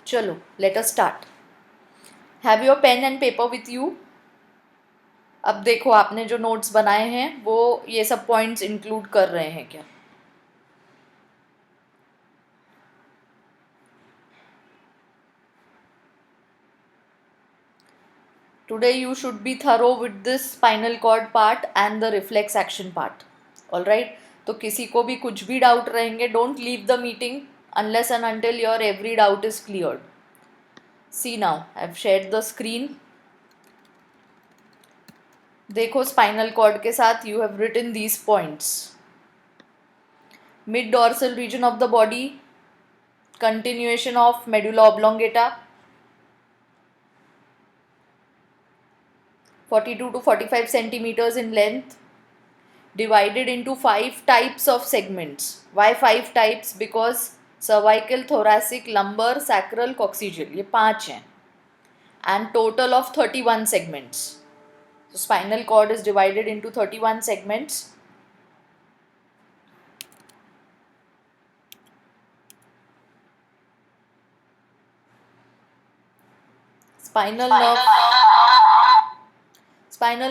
चलो let us start. Have your pen and paper with you. अब देखो आपने जो नोट्स बनाए हैं वो ये सब पॉइंट्स इंक्लूड कर रहे हैं क्या? Today you should be thorough with this spinal cord part and the reflex action part. Alright? तो किसी को भी कुछ भी डाउट रहेंगे, don't leave the meeting unless and until your every doubt is cleared. See now, I've shared the screen. देखो spinal cord के साथ you have written these points. Mid dorsal region of the body, continuation of medulla oblongata, 42 to 45 centimeters in length, divided into 5 types of segments. Why 5 types? Because cervical, thoracic, lumbar, sacral, coccygeal, ये 5 हैं, and total of 31 segments. So spinal cord is divided into 31 segments. Spinal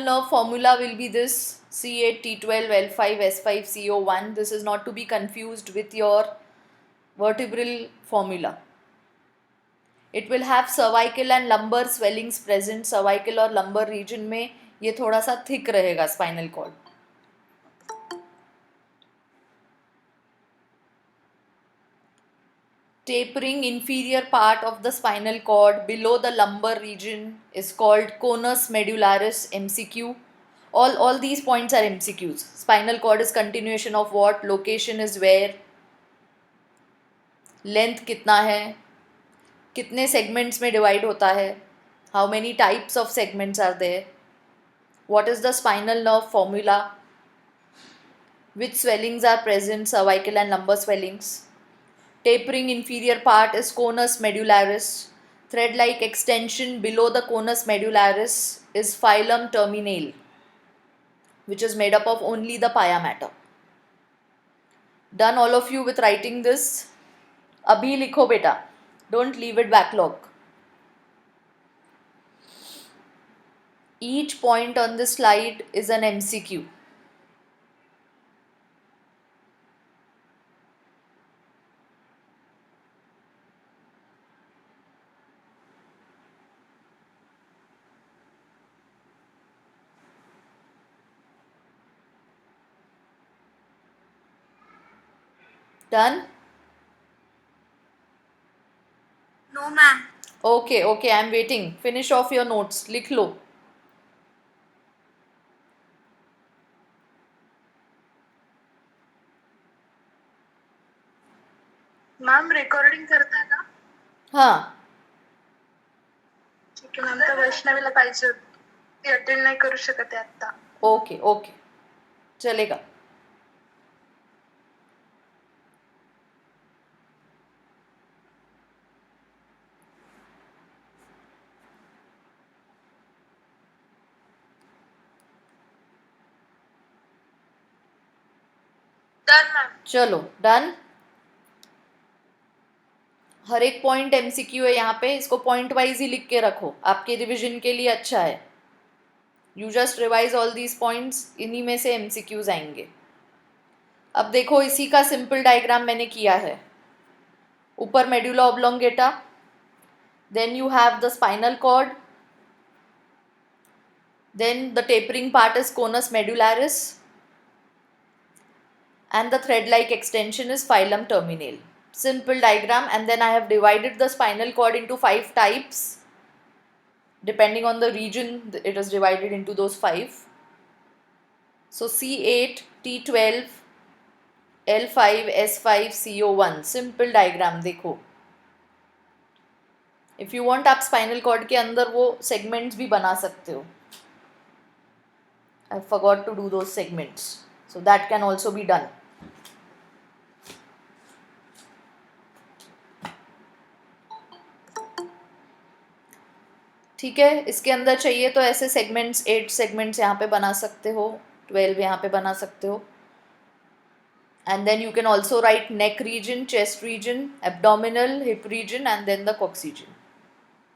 nerve formula will be this: C8, T12, L5, S5, CO1. This is not to be confused with your vertebral formula. It will have cervical and lumbar swellings present. Cervical और lumbar region में ये थोड़ा सा thick रहेगा spinal cord. Tapering inferior part of the spinal cord below the lumbar region is called conus medullaris, MCQ. All these points are MCQs. Spinal cord is continuation of what? Location is where? Length कितना है? कितने segments में divide होता है? How many types of segments are there? What is the spinal nerve formula? Which swellings are present? Cervical and lumbar swellings. Tapering inferior part is conus medullaris. Thread-like extension below the conus medullaris is phylum terminale, which is made up of only the pia mater. Done all of you with writing this? Abhi likho beta. Don't leave it backlog. Each point on this slide is an MCQ. Done? No, ma'am. Okay, I'm waiting. Finish off your notes. लिख लो. Ma'am recording करताय का? हाँ. ठीक आहे ma'am, तर वैष्णवीला पाहिजे होती. ती अटेंड नाही करू शकत आहे आता. ओके चलेगा. Done ma'am. चलो डन. हर एक पॉइंट MCQ है यहाँ पे. इसको पॉइंट वाइज ही लिख के रखो, आपके रिविजन के लिए अच्छा है. You just revise all these points. इन्हीं में से MCQs आएंगे. अब देखो इसी का सिंपल डायग्राम मैंने किया है. ऊपर medulla oblongata, then you have the spinal cord, then the tapering part is conus medullaris, and the thread-like extension is phylum terminale. Simple diagram. And then I have divided the spinal cord into 5 types. Depending on the region, it is divided into those 5. So C8, T12, L5, S5, CO1. Simple diagram देखो. If you want आप spinal cord के अंदर वो segments भी बना सकते हो. I forgot to do those segments. So that can also be done. ठीक है. इसके अंदर चाहिए तो ऐसे सेगमेंट्स 8 सेगमेंट्स यहाँ पे बना सकते हो, 12 यहाँ पे बना सकते हो. And then you can also write neck region, chest region, abdominal, hip region, and then the coccygean,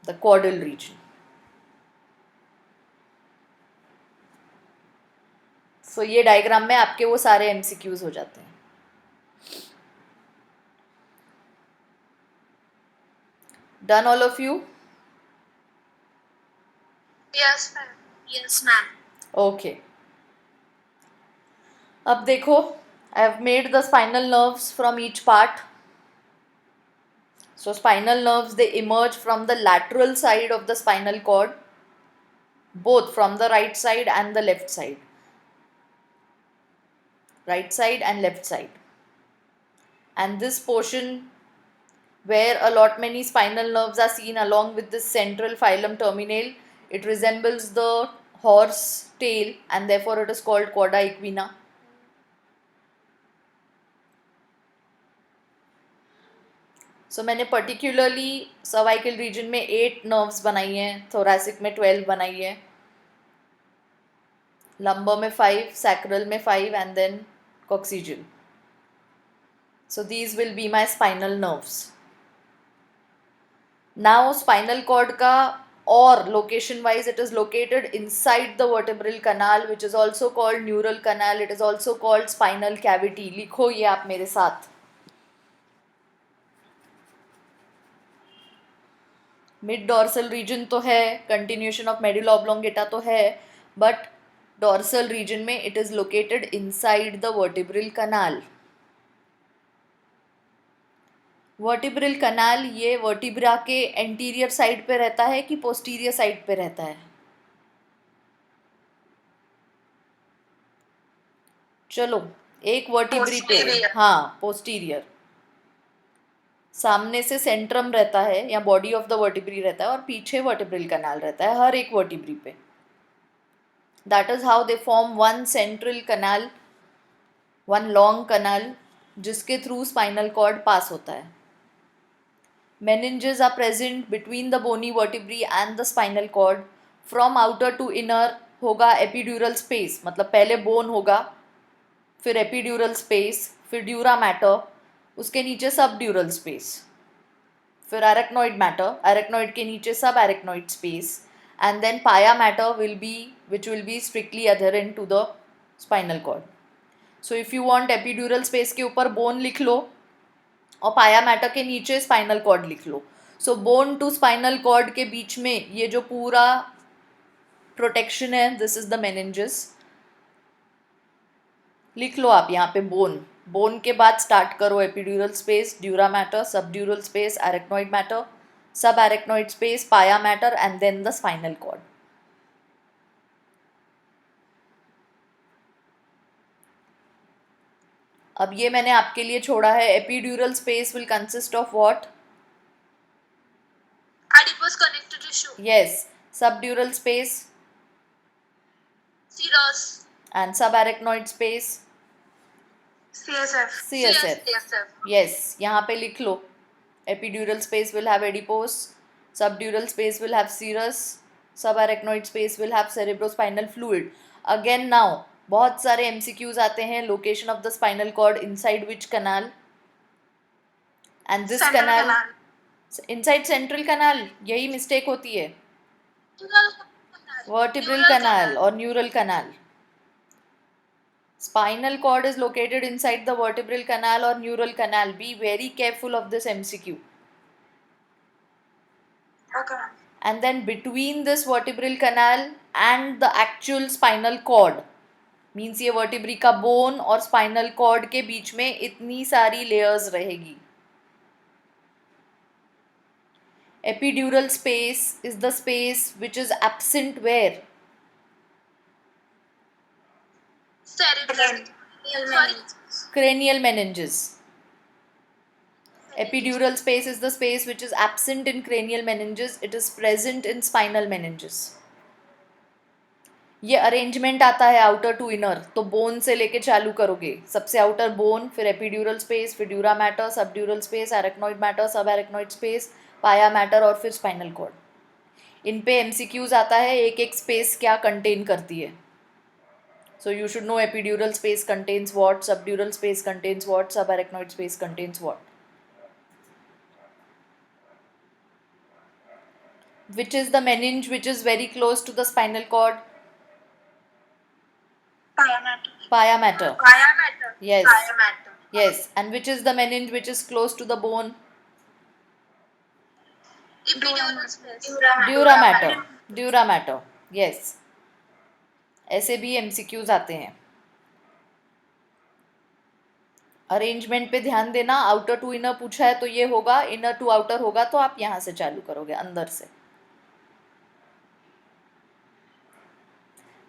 the caudal region. So ये डायग्राम में आपके वो सारे MCQs हो जाते हैं. Done all of you? Yes, ma'am. Yes, ma'am. Okay. अब देखो, I have made the spinal nerves from each part. So spinal nerves, they emerge from the lateral side of the spinal cord, both from the right side and the left side. Right side and left side. And this portion where a lot many spinal nerves are seen along with this central phylum terminale, it resembles the horse tail and therefore it is called cauda equina. So मैंने particularly cervical region में 8 nerves बनाई हैं, thoracic में 12 बनाई है, lumbar में 5, sacral में 5 and then coccygeal. So these will be my spinal nerves. Now spinal cord का or location wise it is located inside the vertebral canal which is also called neural canal. It is also called spinal cavity. लिखो ये आप मेरे साथ. Mid dorsal reason तो है, continuation of medulla oblongata तो है, बट डॉर्सल रीजन में it is located inside the vertebral canal. Vertebral canal ये वर्टिब्रा के एंटीरियर साइड पे रहता है कि पोस्टीरियर साइड पे रहता है? चलो एक वर्टिब्री पे, हाँ पोस्टीरियर. सामने से सेंट्रम रहता है या बॉडी ऑफ द वर्टिब्री रहता है और पीछे वर्टिब्रल कनाल रहता है हर एक वर्टिब्री पे. That is how they form one central canal, one long canal जिसके थ्रू स्पाइनल कॉर्ड पास होता है. meninges are present between the bony vertebrae and the spinal cord. From outer to inner होगा epidural space, मतलब पहले bone होगा, फिर epidural space, फिर dura mater, उसके नीचे subdural space, फिर arachnoid matter, arachnoid के नीचे subarachnoid space, and then pia mater will be, which will be strictly adherent to the spinal cord. So if you want epidural space के ऊपर bone लिख लो और पाया मैटर के नीचे स्पाइनल कॉर्ड लिख लो. सो बोन टू स्पाइनल कॉर्ड के बीच में ये जो पूरा प्रोटेक्शन है, दिस इज द मेनिंजेस. लिख लो आप यहाँ पे बोन. बोन के बाद स्टार्ट करो epidural space, dura mater, subdural space, arachnoid mater, sub arachnoid space, pia mater and then the spinal cord. अब ये मैंने आपके लिए छोड़ा है. Epidural space will consist of what? Adipose connective tissue. Yes. Subdural space Serous. and subarachnoid space CSF. CSF. Yes, यहाँ पे लिख लो. Epidural space will have adipose, subdural space will have serous, subarachnoid space will have cerebrospinal fluid. Again now बहुत सारे MCQs आते हैं. Location of the spinal cord inside which canal? And this Central canal canal. inside central canal. यही mistake होती है. Neural canal. Vertebral Neural canal or neural canal. Spinal cord is located inside the vertebral canal or neural canal. Be very careful of this MCQ. Okay. And then between this vertebral canal and the actual spinal cord, means ये vertebrae का bone और spinal cord के बीच में इतनी सारी layers रहेगी. Epidural space is the space which is absent where? Cerebral. Sorry. Cranial meninges. Epidural space is the space which is absent in cranial meninges. It is present in spinal meninges. ये arrangement आता है outer to inner. तो bone से लेके चालू करोगे. सबसे outer bone, फिर एपिड्यूरल स्पेस, फिर dura mater, subdural space, arachnoid mater, sub arachnoid space, pia matter और फिर स्पाइनल कॉर्ड. इन पे MCQs आता है एक एक स्पेस क्या कंटेन करती है. So you should know epidural space contains what, subdural space contains what, subarachnoid space contains what. Which is the meninge which is very close to the spinal cord? Pia mater. Pia mater. Pia mater. Yes. Pia mater. Yes. And which is the meninge which is close to the bone? Epidural space. Dura mater. Dura mater. Yes. ऐसे भी MCQs आते हैं. Arrangement पे ध्यान देना. Outer to inner पूछा है तो ये होगा, इनर टू आउटर होगा तो आप यहाँ से चालू करोगे, अंदर से.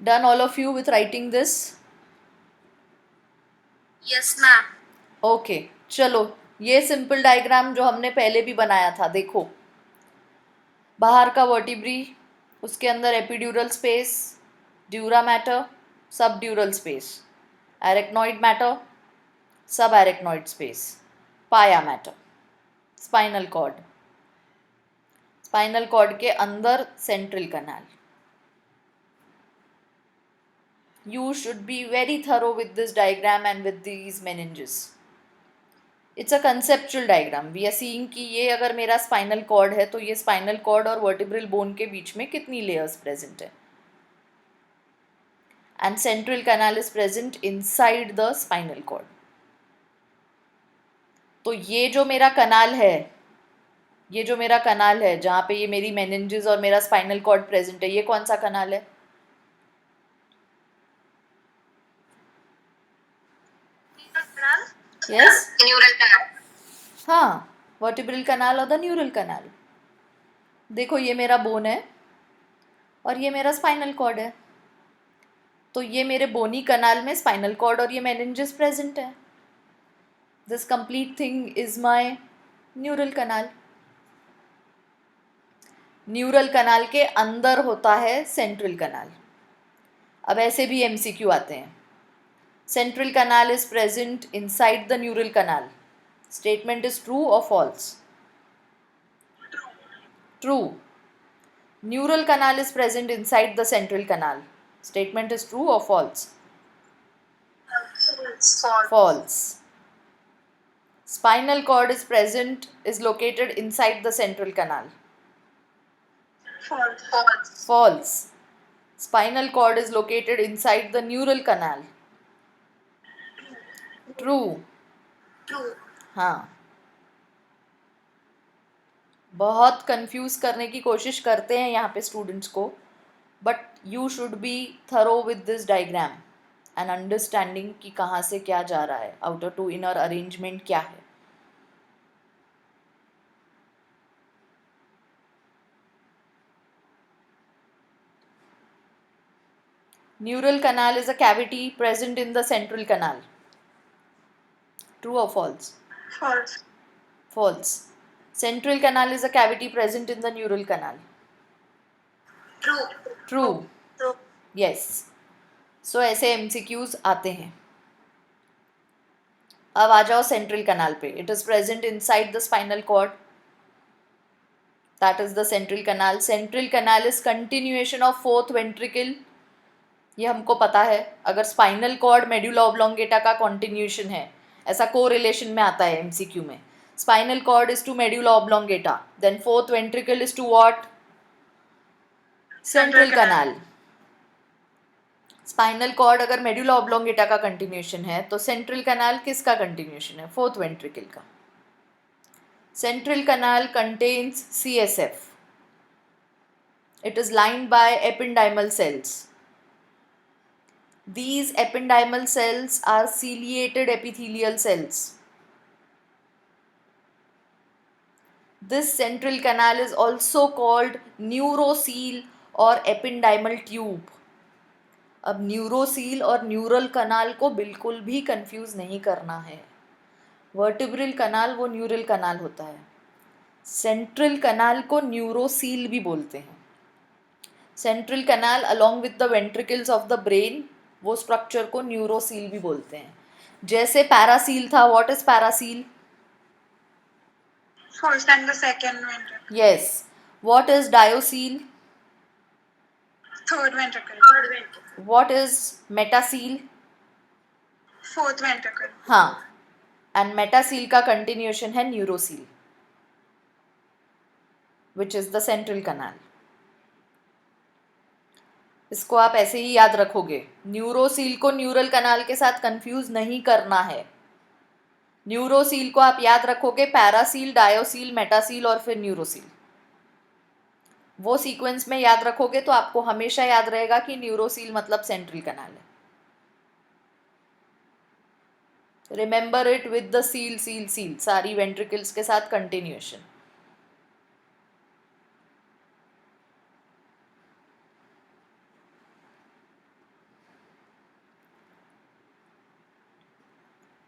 Done all of you with writing this? Yes, ma'am. Okay चलो, ये सिंपल डायग्राम जो हमने पहले भी बनाया था, देखो. बाहर का वर्टिब्री, उसके अंदर epidural space, dura mater, sub dural space, arachnoid mater, sub arachnoid space, pia mater, spinal cord. Spinal cord के अंदर central canal. You should be very thorough with this diagram and with these meninges. It's a conceptual diagram. We are seeing कि ये अगर मेरा spinal cord है तो ये spinal cord और vertebral bone के बीच में कितनी layers present है. And central canal is present inside the spinal cord. तो ये जो मेरा कनाल है, ये जो मेरा कनाल है जहाँ पे ये मेरी meninges और मेरा spinal cord present है, ये कौन सा कनाल है? Yes? Neural canal. हाँ, वर्टिब्रल कनाल और द न्यूरल कनाल. देखो ये मेरा बोन है और ये मेरा स्पाइनल कॉर्ड है. तो ये मेरे बोनी कनाल में स्पाइनल कॉर्ड और ये मेनिंजेस प्रेजेंट है. This complete thing is my neural canal. Neural canal के अंदर होता है सेंट्रल कनाल. अब ऐसे भी MCQ आते हैं. Central canal is present inside the neural canal. Statement is true or false? True. Neural canal is present inside the central canal. Statement is true or false? False. Spinal cord is located inside the central canal. False. False. Spinal cord is located inside the neural canal. True. True. हाँ. बहुत confuse करने की कोशिश करते हैं यहाँ पे students को, but you should be thorough with this diagram and understanding कि कहाँ से क्या जा रहा है, आउटर टू इनर अरेंजमेंट क्या है. Neural canal is a cavity present in the central canal. True or false? False. False. Central canal is a cavity present in the neural canal. True. True. True. Yes. So ऐसे MCQs आते हैं. अब आ जाओ central कनाल पे. It is present inside the spinal cord. That is the central canal. Central canal is continuation of fourth ventricle. ये हमको पता है. अगर स्पाइनल कॉर्ड मेडुला ऑब्लोंगेटा का कॉन्टिन्यूशन है, ऐसा कोरिलेशन में आता है MCQ में. Spinal cord is to medulla oblongata, then fourth ventricle is to what? Central canal. Spinal cord अगर मेडुला ऑब्लोंगेटा का कंटिन्यूशन है तो सेंट्रल कनाल किसका कंटिन्यूशन है? फोर्थ वेंट्रिकल का. Central canal contains CSF. It is lined by ependymal cells. These ependymal cells are ciliated epithelial cells. This central canal is also called neurocele or ependymal tube. अब न्यूरोसील और neural कनाल को बिल्कुल भी confuse नहीं करना है. Vertebral कनाल वो न्यूरल कनाल होता है. सेंट्रल कनाल को न्यूरोसील भी बोलते हैं. Central canal along with the ventricles of the brain, वो स्ट्रक्चर को न्यूरोसील भी बोलते हैं. जैसे पैरासील था. What is paracoel? First and the second ventricle. Yes. What is diocoel? Third ventricle. What is metacele? Fourth ventricle. हाँ, and metacoel का continuation है neurocoel, which is the central canal. इसको आप ऐसे ही याद रखोगे. न्यूरोसील को न्यूरल कनाल के साथ कंफ्यूज नहीं करना है. न्यूरोसील को आप याद रखोगे पैरासील, डायोसील, मेटासील और फिर न्यूरोसील. वो सीक्वेंस में याद रखोगे तो आपको हमेशा याद रहेगा कि न्यूरोसील मतलब सेंट्रल कनाल है. Remember it with the seal seal seal, सारी वेंट्रिकल्स के साथ continuation.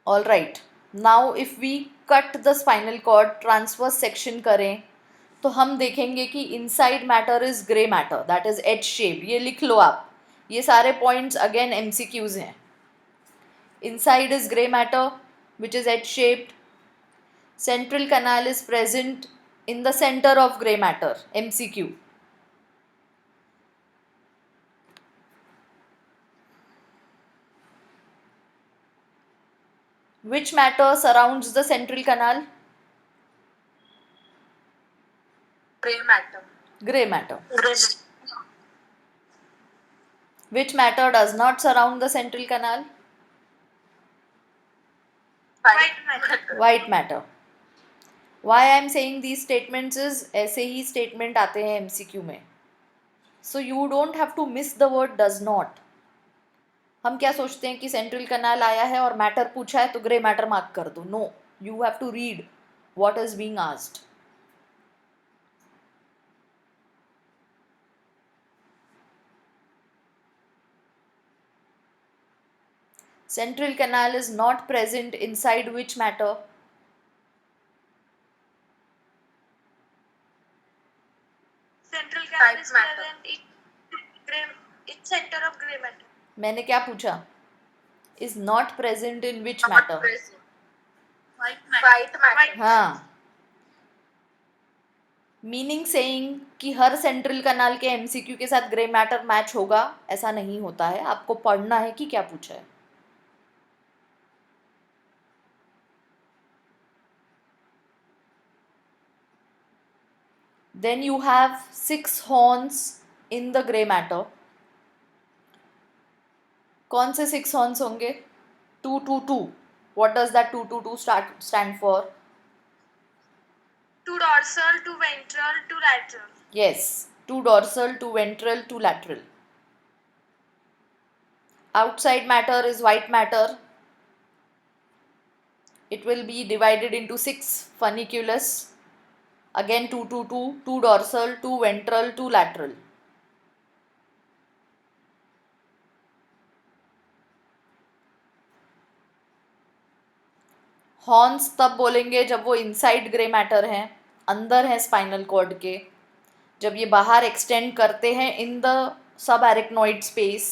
All right, now if we cut the spinal cord, transverse section करें, तो हम देखेंगे कि inside matter is grey matter, that is H shape. ये लिख लो आप, ये सारे पॉइंट्स अगेन एमसीक्यूज हैं. Inside is grey matter which is H shaped. Central canal is present in the center of grey matter. MCQ. Which matter surrounds the central canal? Grey matter. Grey matter. Grey. Which matter does not surround the central canal? White matter. White matter. Why I am saying these statements is ऐसे ही statement आते हैं MCQ में. So you don't have to miss the word does not. हम क्या सोचते हैं कि central कनाल आया है और मैटर पूछा है तो ग्रे मैटर मार्क कर दो. No, you have to read what is being asked. Central canal is not present inside which matter? Central canal is present in center of gray matter. मैंने क्या पूछा? Is not present in which matter? White matter. हाँ. Meaning saying कि हर central कनाल के MCQ के साथ grey matter match होगा, ऐसा नहीं होता है. आपको पढ़ना है कि क्या पूछा है. Then you have 6 horns in the grey matter. कौन से 6 horns होंगे? 2 2 2. What does that 2 2 2 stand for? 2 dorsal, 2 ventral, 2 lateral. Yes, 2 dorsal, 2 ventral, 2 lateral. Outside matter is white matter. It will be divided into 6 funiculus. Again 2 2 2, 2 dorsal, 2 ventral, 2 lateral. Horns तब बोलेंगे जब वो inside grey matter हैं, अंदर हैं spinal cord के. जब ये बाहर एक्सटेंड करते हैं in the subarachnoid space,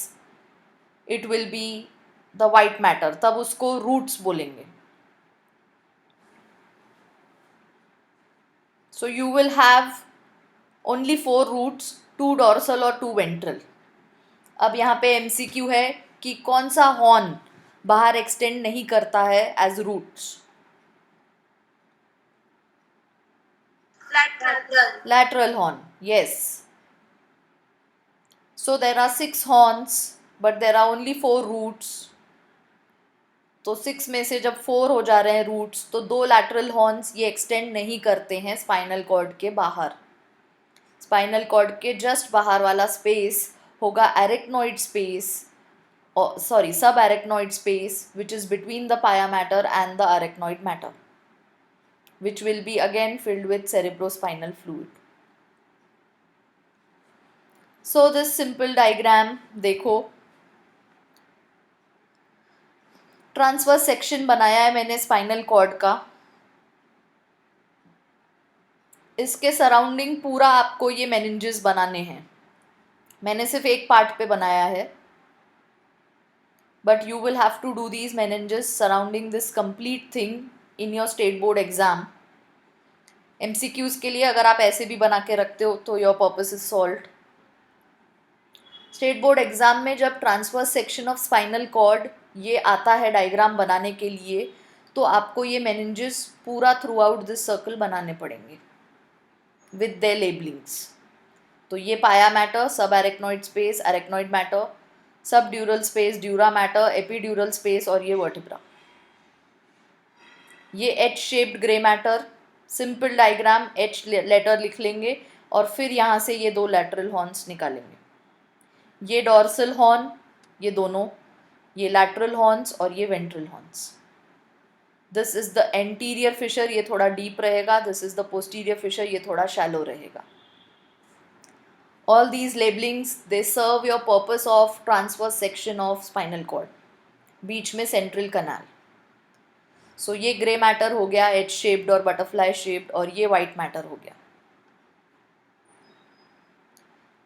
it will be the white matter, तब उसको रूट्स बोलेंगे. So you will have only 4 roots, 2 dorsal और 2 वेंट्रल. अब यहाँ पे MCQ है कि कौन सा हॉर्न बाहर एक्सटेंड नहीं करता है as roots. Lateral horn, yes. So there are 6 horns, but there are only 4 roots. तो 6 में से जब 4 हो जा रहे हैं रूट्स, तो 2 लैटरल हॉर्न्स ये एक्सटेंड नहीं करते हैं स्पाइनल कॉर्ड के बाहर. स्पाइनल कॉर्ड के जस्ट बाहर वाला स्पेस होगा एरिक्नॉइड space, sorry subarachnoid space, which is between the pia mater and the arachnoid mater, which will be again filled with cerebrospinal fluid. So this simple diagram देखो, transverse section बनाया है मैंने spinal cord का. इसके surrounding पूरा आपको ये meninges बनाने हैं. मैंने सिर्फ एक पार्ट पे बनाया है, but you will have to do these meninges surrounding this complete thing in your state board exam. MCQs के लिए अगर आप ऐसे भी बना के रखते हो तो your purpose is solved. State board exam में जब transverse section of spinal cord ये आता है डायग्राम बनाने के लिए, तो आपको ये मेनिंजेस पूरा थ्रू आउट दिस सर्कल बनाने पड़ेंगे विद देयर लेबलिंग्स। तो ये पाया matter, sub arachnoid space, arachnoid mater, sub dural space, dura mater, epidural space, और ये वर्टिब्रा। ये H shaped grey matter, simple diagram, H letter लिख लेंगे और फिर यहाँ से ये दो लैटरल हॉर्न्स निकालेंगे। ये डॉर्सल हॉर्न, ये दोनों, ये लैटरल हॉर्न्स और ये ventral horns. This is the anterior fissure, ये थोड़ा डीप रहेगा। This is the posterior fissure, ये थोड़ा शैलो रहेगा। All these labelings they serve your purpose of transverse section of spinal cord, बीच में सेंट्रल कनाल। सो ये ग्रे मैटर हो गया, एच शेप्ड और बटरफ्लाई शेप्ड, और ये वाइट मैटर हो गया।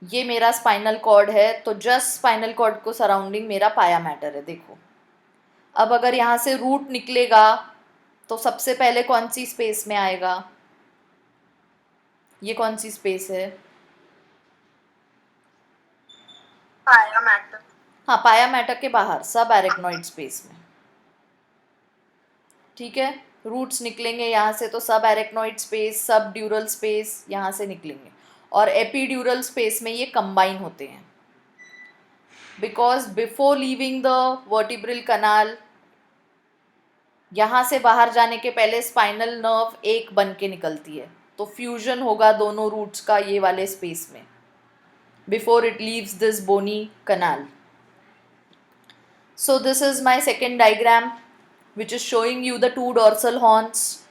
ये मेरा स्पाइनल कॉर्ड है, तो जस्ट स्पाइनल कॉर्ड को सराउंडिंग मेरा पाया मैटर है। देखो, अब अगर यहाँ से रूट निकलेगा तो सबसे पहले कौन सी स्पेस में आएगा? ये कौन सी स्पेस है? पाया मैटर। हाँ, पाया मैटर के बाहर, सब एरेक्नोइड स्पेस में। ठीक है, रूट्स निकलेंगे यहाँ से, तो सब एरेक्नोइड स्पेस, सब ड्यूरल स्पेस यहाँ से निकलेंगे, और एपीड्यूरल स्पेस में ये कंबाइन होते हैं। Because before leaving the vertebral canal, यहाँ से बाहर जाने के पहले स्पाइनल नर्व एक बन के निकलती है, तो फ्यूजन होगा दोनों रूट्स का ये वाले स्पेस में before it leaves this bony canal. So this is my second diagram, which is showing you the two dorsal horns,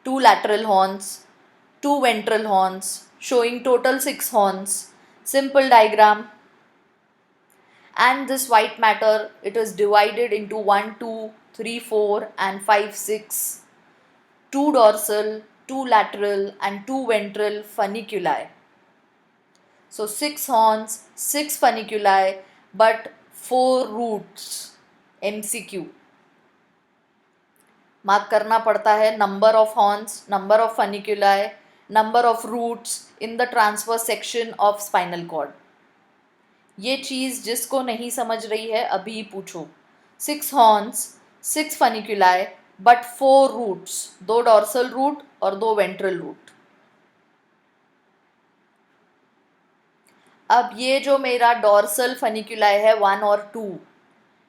two lateral horns, two ventral horns, showing total 6 horns. Simple diagram. And this white matter, it is divided into 1, 2, 3, 4 and 5, 6. 2 dorsal, 2 lateral and 2 ventral funiculi. So 6 horns, 6 funiculi, but 4 roots. MCQ mark करना पड़ता है, number of horns, number of funiculi, number of roots in the transverse section of spinal cord. ये चीज़ जिसको नहीं समझ रही है अभी पूछो। 6 horns, 6 funiculi, but 4 roots, 2 dorsal root और 2 वेंट्रल रूट। अब ये जो मेरा डॉर्सल फनिक्यूलाई है 1 और 2,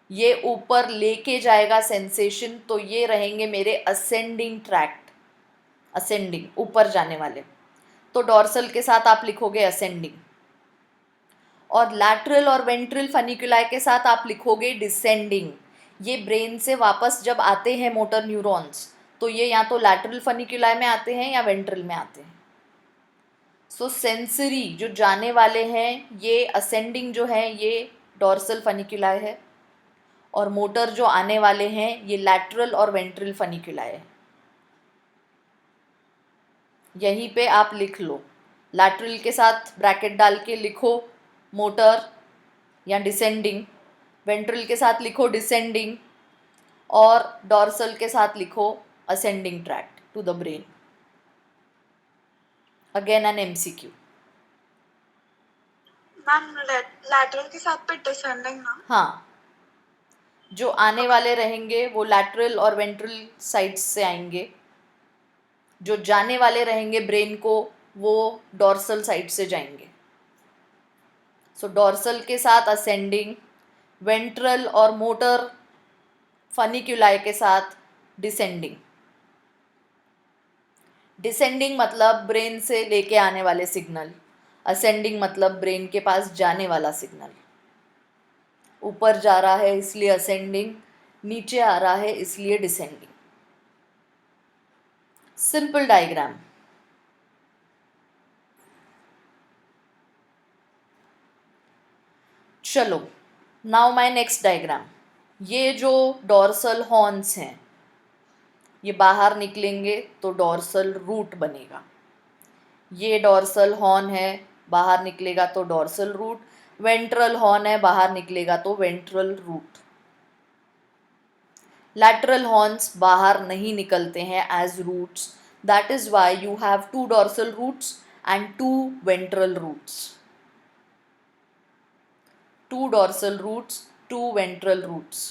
ये ऊपर लेके जाएगा सेंसेशन, तो ये रहेंगे मेरे असेंडिंग ट्रैक्ट, असेंडिंग, ऊपर जाने वाले। तो डॉर्सल के साथ आप लिखोगे असेंडिंग, और लैटरल और वेंट्रल फनिक्यूलाई के साथ आप लिखोगे डिसेंडिंग। ये ब्रेन से वापस जब आते हैं मोटर न्यूरॉन्स, तो ये या तो लैटरल फनिक्यूलाई में आते हैं या वेंट्रल में आते हैं। सो सेंसरी जो जाने वाले हैं, ये असेंडिंग जो है ये डॉर्सल फनिक्यूलाई है, और मोटर जो आने वाले हैं ये लैटरल और वेंट्रल फनिक्यूलाई है। यहीं पे आप लिख लो, लैटरल के साथ ब्रैकेट डाल के लिखो मोटर या डिसेंडिंग, वेंट्रल के साथ लिखो डिसेंडिंग, और डॉर्सल के साथ लिखो ascending tract to the brain. Again an MCQ। Ma'am lateral के साथ पे डिसेंडिंग ना? हाँ, जो आने वाले रहेंगे वो लैटरल और वेंट्रल साइड्स से आएंगे, जो जाने वाले रहेंगे ब्रेन को वो डॉर्सल साइड से जाएंगे। सो डॉर्सल के साथ असेंडिंग, वेंट्रल और मोटर फनिक्यूलाई के साथ डिसेंडिंग। डिसेंडिंग मतलब ब्रेन से लेके आने वाले सिग्नल, असेंडिंग मतलब ब्रेन के पास जाने वाला सिग्नल। ऊपर जा रहा है इसलिए असेंडिंग, नीचे आ रहा है इसलिए डिसेंडिंग। Simple diagram. चलो, नाउ माय नेक्स्ट डायग्राम। ये जो डॉर्सल हॉर्न्स हैं ये बाहर निकलेंगे तो डॉर्सल रूट बनेगा। ये डॉर्सल हॉर्न है, बाहर निकलेगा तो डॉर्सल रूट। वेंट्रल हॉर्न है, बाहर निकलेगा तो वेंट्रल रूट। लैटरल हॉर्न्स बाहर नहीं निकलते हैं as roots, that is why you have 2 dorsal roots and 2 ventral roots. 2 dorsal roots, 2 ventral roots.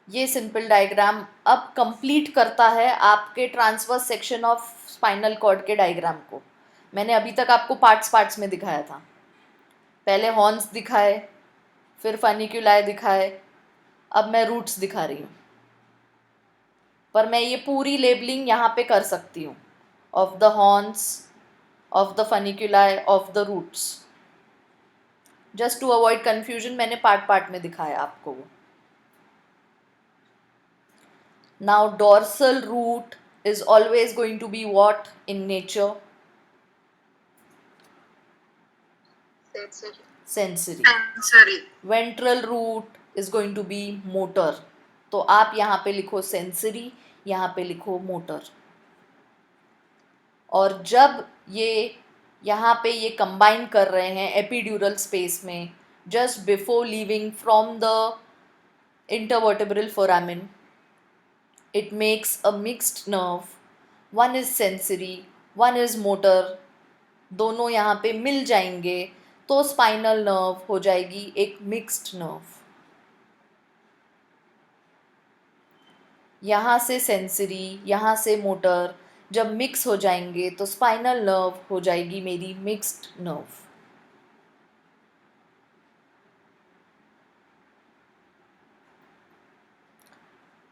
ये सिंपल डायग्राम अब कंप्लीट करता है आपके transverse section of spinal cord के डायग्राम को. मैंने अभी तक आपको पार्ट्स में दिखाया था. पहले हॉर्न्स दिखाए, फिर फनिक्यूलाई दिखाए, अब मैं रूट्स दिखा रही हूँ. पर मैं ये पूरी लेबलिंग यहाँ पे कर सकती हूँ of the horns, of the funiculi, of the roots. Just to avoid confusion मैंने पार्ट में दिखाया आपको वो. Now dorsal root is always going to be what in nature? Sensory. Ventral root is going to be motor. तो आप यहाँ पे लिखो sensory, यहाँ पे लिखो motor. और जब ये यहाँ पे ये combine कर रहे हैं epidural space में, just before leaving from the intervertebral foramen, it makes a mixed nerve. One is sensory, one is motor. दोनों यहाँ पे मिल जाएंगे तो स्पाइनल नर्व हो जाएगी एक मिक्स्ड नर्व. यहाँ से सेंसरी, यहाँ से मोटर जब मिक्स हो जाएंगे तो स्पाइनल नर्व हो जाएगी मेरी mixed nerve.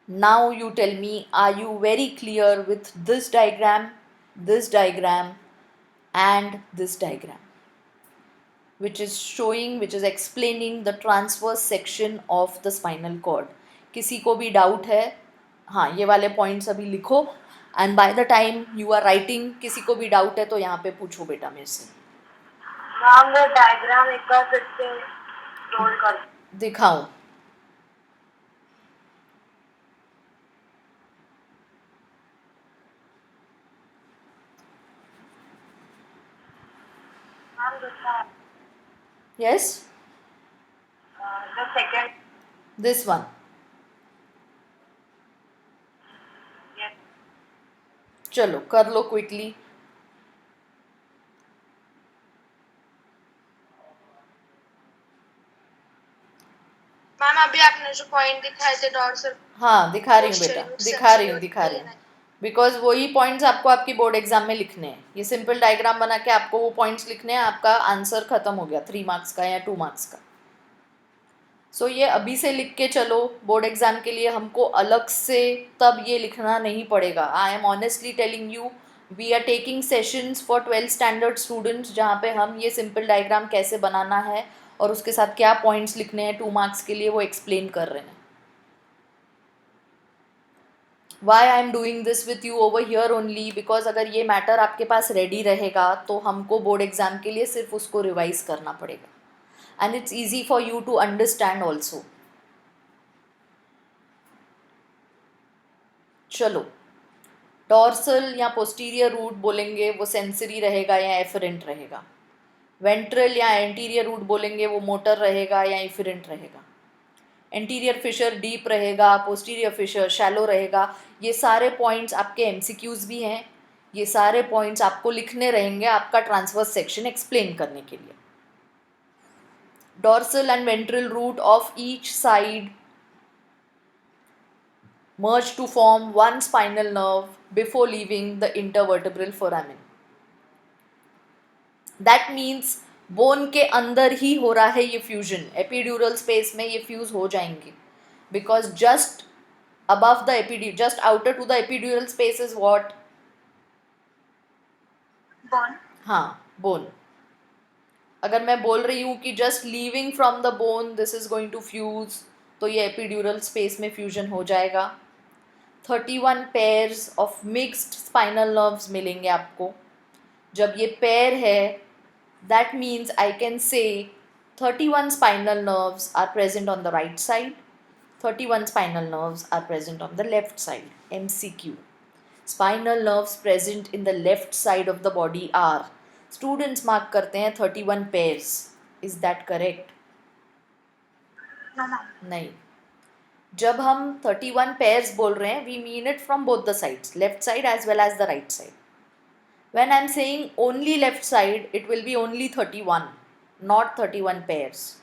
Now you tell me, are you very clear with this diagram, and this diagram, which is explaining the transverse section of the spinal cord? किसी को भी डाउट है? हाँ, ये वाले पॉइंट्स अभी लिखो. And by the time you are writing, किसी को भी डाउट है तो यहाँ पे पूछो बेटा मेरे से. मैम मैं डायग्राम एक बार फिर से रोल कर दिखाऊं? Yes? The second. This one. Yes. चलो कर लो क्विकली. मैम अभी आपने जो पॉइंट दिखाए थे डॉर्सल. हाँ दिखा रही हूँ बेटा, दिखा रही हूँ. बिकॉज वही पॉइंट्स आपको आपकी बोर्ड एग्जाम में लिखने हैं. ये सिंपल डायग्राम बना के आपको वो पॉइंट्स लिखने हैं. आपका आंसर खत्म हो गया 3 मार्क्स का या 2 मार्क्स का. सो ये अभी से लिख के चलो. बोर्ड एग्जाम के लिए हमको अलग से तब ये लिखना नहीं पड़ेगा. I am honestly telling you, we are taking sessions for 12th standard students जहाँ पे हम ये सिंपल डायग्राम कैसे बनाना है और उसके साथ क्या पॉइंट्स लिखने हैं 2 मार्क्स के लिए वो एक्सप्लेन कर रहे हैं. Why I am doing this with you over here only because अगर ये मैटर आपके पास रेडी रहेगा तो हमको बोर्ड एग्जाम के लिए सिर्फ उसको रिवाइज करना पड़ेगा. And it's easy for you to understand also. चलो, डॉर्सल या पोस्टीरियर रूट बोलेंगे वो सेंसरी रहेगा या एफरेंट रहेगा. वेंट्रल या एंटीरियर रूट बोलेंगे वो मोटर रहेगा या इफरेंट रहेगा. एंटीरियर फिशर डीप रहेगा, पोस्टीरियर फिशर शैलो रहेगा. ये सारे पॉइंट्स आपके एमसीक्यूज भी हैं. ये सारे पॉइंट्स आपको लिखने रहेंगे आपका ट्रांसवर्स सेक्शन एक्सप्लेन करने के लिए. Dorsal and ventral root of each side merge to form one spinal nerve before leaving the intervertebral foramen. That means bone के अंदर ही हो रहा है ये फ्यूजन. एपिड्यूरल स्पेस में ये फ्यूज हो जाएंगे because just above the just outer to the epidural space is what? bone. हाँ, bone. अगर मैं बोल रही हूँ कि just leaving from the bone this is going to fuse, तो ये एपिड्यूरल स्पेस में फ्यूजन हो जाएगा. 31 pairs of mixed spinal nerves मिलेंगे आपको. जब ये पेयर है that means I can say 31 spinal nerves are present on the right side, 31 spinal nerves are present on the left side. MCQ. Spinal nerves present in the left side of the body are, students mark करते हैं 31 pairs. Is that correct? No, no. नहीं. जब हम 31 pairs बोल रहे हैं we mean it from both the sides, left side as well as the right side. When I'm saying only left side, it will be only 31, not 31 pairs.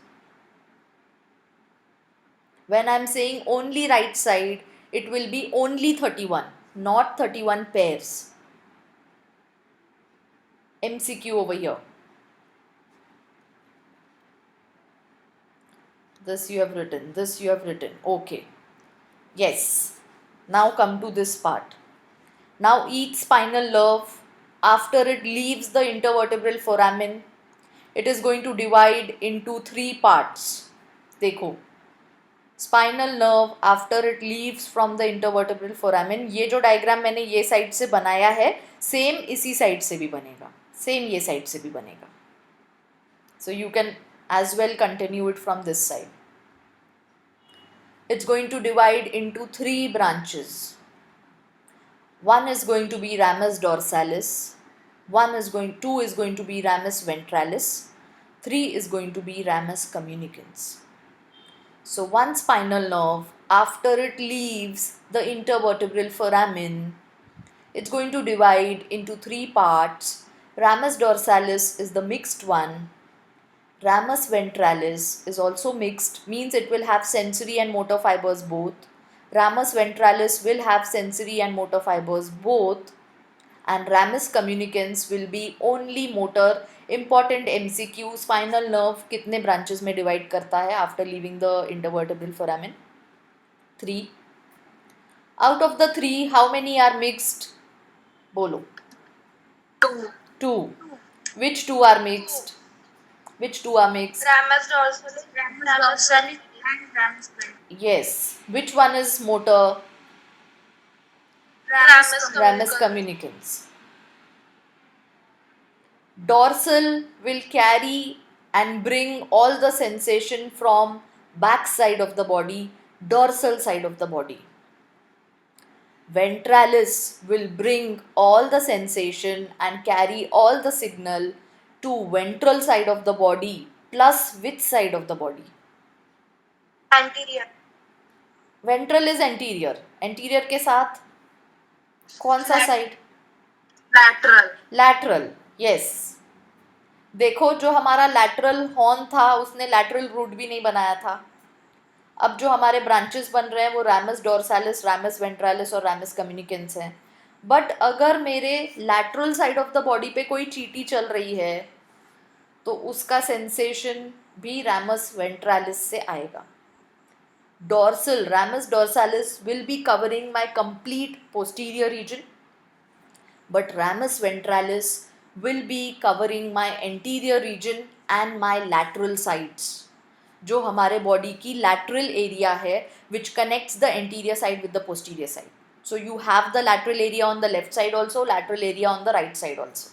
When I'm saying only right side, it will be only 31, not 31 pairs. MCQ over here. This you have written, this you have written. Okay. Yes. Now come to this part. Now each spinal nerve, after it leaves the intervertebral foramen, it is going to divide into 3 parts. देखो, spinal nerve after it leaves from the intervertebral foramen, ये जो diagram मैंने ये side से बनाया है, same इसी side से भी बनेगा, सेम ये साइड से भी बनेगा. So you can as well continue it from this side. It's going to divide into 3 branches. One is going to be ramus dorsalis, 2 is going to be ramus ventralis, 3 is going to be ramus communicans. So one spinal nerve, after it leaves the intervertebral foramen, it's going to divide into 3 parts. Ramus dorsalis is the mixed one. Ramus ventralis is also mixed, means it will have sensory and motor fibers both. Ramus ventralis will have sensory and motor fibers both. And ramus communicans will be only motor. Important MCQ, spinal nerve कितने branches में divide करता है after leaving the intervertebral foramen? 3. Out of the 3, how many are mixed? बोलो. 2. Which 2 are mixed? Which 2 are mixed? Ramus dorsalis, and ramus ventralis. Yes. Which one is motor? Ramus communicans. Dorsal will carry and bring all the sensation from back side of the body, dorsal side of the body. Ventralis will bring all the sensation and carry all the signal to ventral side of the body, plus which side of the body? Anterior. Ventral is anterior. Anterior के साथ कौन सा side? Lateral. Lateral. Yes. देखो, जो हमारा lateral horn था उसने lateral root भी नहीं बनाया था. अब जो हमारे ब्रांचेस बन रहे हैं वो ramus dorsalis, ramus ventralis और ramus communicans हैं. बट अगर मेरे lateral side of the body पे कोई चींटी चल रही है तो उसका सेंसेशन भी ramus ventralis से आएगा. Dorsal, ramus dorsalis will be covering my complete posterior region, but ramus ventralis will be covering my anterior region and my lateral sides. जो हमारे बॉडी की lateral area है which connects the anterior side with the posterior side. So you have the lateral area on the left side also, lateral area on the right side also.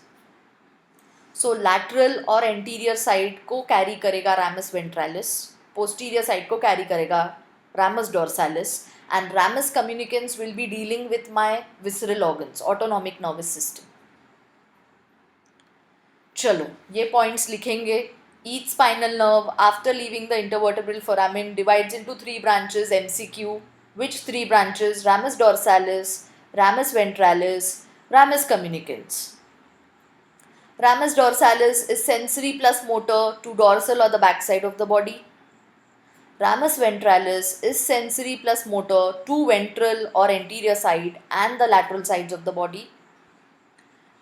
So lateral और anterior side को carry करेगा ramus ventralis, posterior side को carry करेगा ramus dorsalis, and ramus communicans will be dealing with my visceral organs, autonomic nervous system. चलो ये points लिखेंगे. Each spinal nerve after leaving the intervertebral foramen divides into 3 branches. MCQ. Which 3 branches? Ramus dorsalis, ramus ventralis, ramus communicans. Ramus dorsalis is sensory plus motor to dorsal or the back side of the body. Ramus ventralis is sensory plus motor to ventral or anterior side and the lateral sides of the body.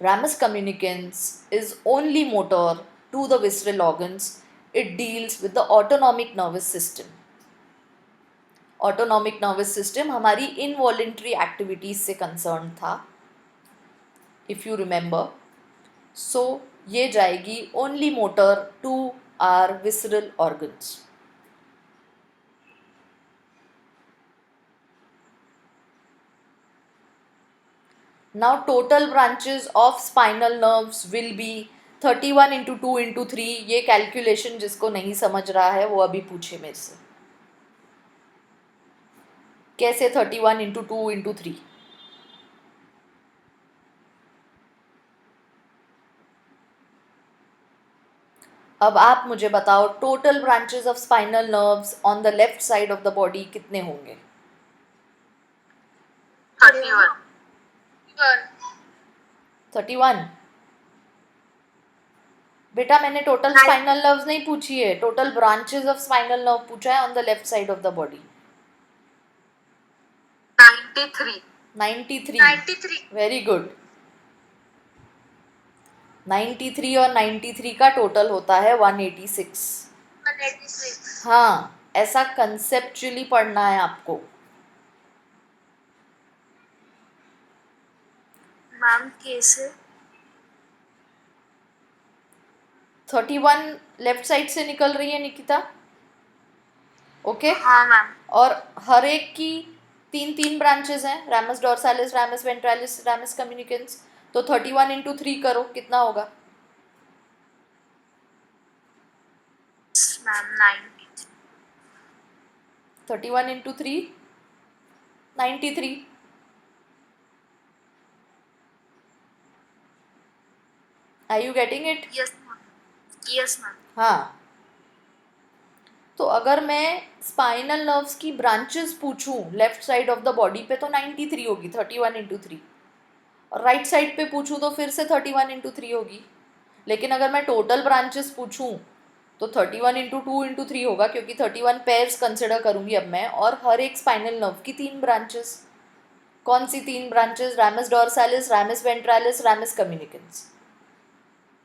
Ramus communicans is only motor to the visceral organs. It deals with the autonomic nervous system. Autonomic nervous system हमारी involuntary activities से concerned था, if you remember. So ये जाएगी only motor to our visceral organs. Now total branches of spinal nerves will be 31 into 2 into 3. ये calculation जिसको नहीं समझ रहा है वो अभी पूछे मेरे से. कैसे 31 into 2 into 3? अब आप मुझे बताओ total branches of spinal nerves on the left side of the body कितने होंगे? 31. 31. बेटा मैंने टोटल Nine- स्पाइनल नर्व्स नहीं पूछी है, total branches of spinal nerve पूछा है on the left side of the body. 93. 93. 93. Very good. 93 और 93 का टोटल होता है 186. 186. हाँ, ऐसा कंसेप्चुअली पढ़ना है आपको. मैम कैसे? 31 लेफ्ट साइड से निकल रही है निकिता. ओके. हाँ मैम. और हर एक की 3 ब्रांचेस हैं, ramus dorsalis, ramus ventralis, ramus communicans. तो 31 इंटू 3 करो, कितना होगा? Ma'am 93. 31 into 3 93. Are you getting it? Yes ma'am. Yes ma'am. हाँ. तो अगर मैं स्पाइनल नर्व्स की ब्रांचेस पूछूं left side of the body पे तो 93 होगी, 31 इंटू 3. और राइट साइड पे पूछूं तो फिर से 31 इंटू 3 होगी. लेकिन अगर मैं टोटल ब्रांचेस पूछूं तो 31 इंटू 2 इंटू 3 होगा, क्योंकि 31 पेयर्स कंसिडर करूंगी अब मैं, और हर एक स्पाइनल नर्व की 3 ब्रांचेस. कौन सी 3 branches? ramus dorsalis, ramus ventralis, ramus communicans.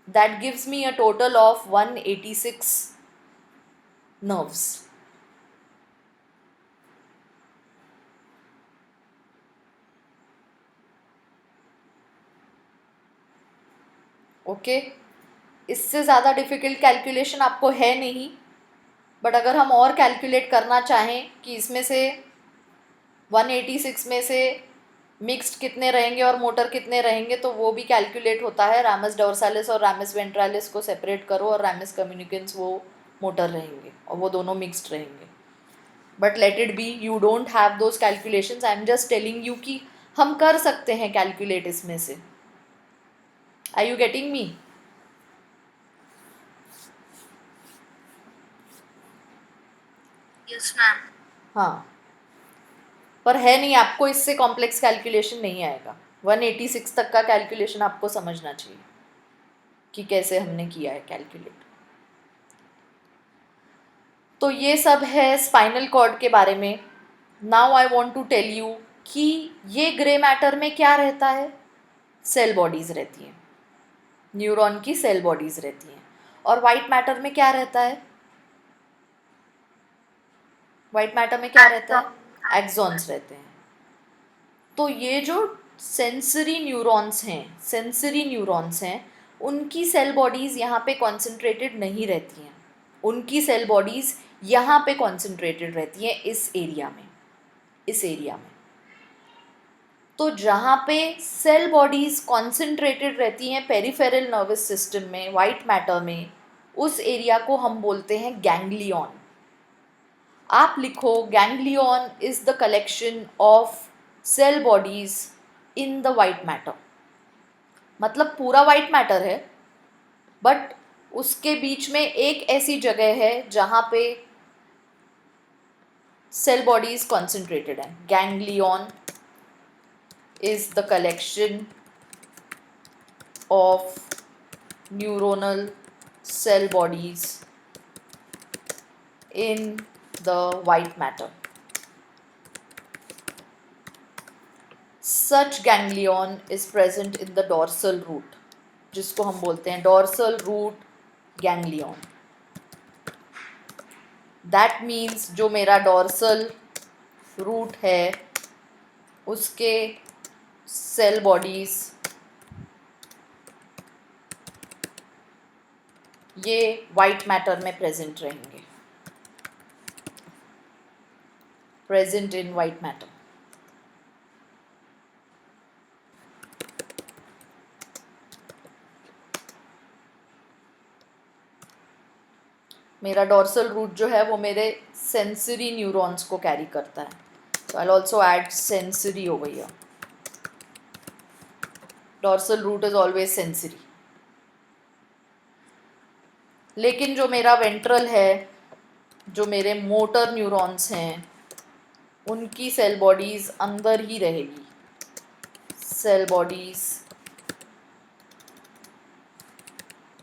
That gives me a total of 186 nerves. Okay. इससे ज़्यादा डिफ़िकल्ट कैलकुलेशन आपको है नहीं, बट अगर हम और कैलकुलेट करना चाहें कि इसमें से 186 में से मिक्स्ड कितने रहेंगे और मोटर कितने रहेंगे, तो वो भी कैलकुलेट होता है. ramus dorsalis और ramus ventralis को सेपरेट करो और ramus communicans वो मोटर रहेंगे और वो दोनों मिक्स्ड रहेंगे. But let it be, you don't have those calculations. I am just telling you कि हम कर सकते हैं कैलकुलेट इसमें से. Are you getting me? Yes ma'am. हाँ. पर है नहीं, आपको इससे कॉम्प्लेक्स कैलकुलेशन नहीं आएगा. 186 तक का कैलकुलेशन आपको समझना चाहिए कि कैसे हमने किया है कैलकुलेट. तो ये सब है स्पाइनल कॉर्ड के बारे में. Now I want to tell you कि ये ग्रे मैटर में क्या रहता है. सेल बॉडीज़ रहती हैं, न्यूरॉन की सेल बॉडीज़ रहती हैं. और वाइट मैटर में क्या रहता है? वाइट मैटर में क्या रहता है? एक्सॉन्स रहते हैं. तो ये जो सेंसरी न्यूरॉन्स हैं, उनकी सेल बॉडीज़ यहाँ पे कॉन्सेंट्रेटेड नहीं रहती हैं. उनकी सेल बॉडीज़ यहाँ पे कॉन्सेंट्रेटेड रहती हैं, इस एरिया में. तो जहाँ पे सेल बॉडीज़ कॉन्सेंट्रेटेड रहती हैं पेरिफेरल नर्वस सिस्टम में, वाइट मैटर में, उस एरिया को हम बोलते हैं गैंग्लियन. आप लिखो, ganglion is the collection of cell bodies in the white matter. मतलब पूरा वाइट मैटर है, बट उसके बीच में एक ऐसी जगह है जहाँ पे सेल बॉडीज कॉन्सेंट्रेटेड है. Ganglion is the collection of neuronal cell bodies in the white matter. Such ganglion is present in the dorsal root, जिसको हम बोलते हैं dorsal root ganglion. That means जो मेरा dorsal root है उसके सेल बॉडीज ये वाइट मैटर में प्रेजेंट रहेंगे, प्रेजेंट इन वाइट मैटर. मेरा डॉर्सल रूट जो है वो मेरे सेंसरी न्यूरॉन्स को कैरी करता है. So I also add sensory over here. Dorsal root is always sensory. लेकिन जो मेरा वेंट्रल है, जो मेरे मोटर न्यूरॉन्स हैं, उनकी सेल बॉडीज़ अंदर ही रहेगी. Cell bodies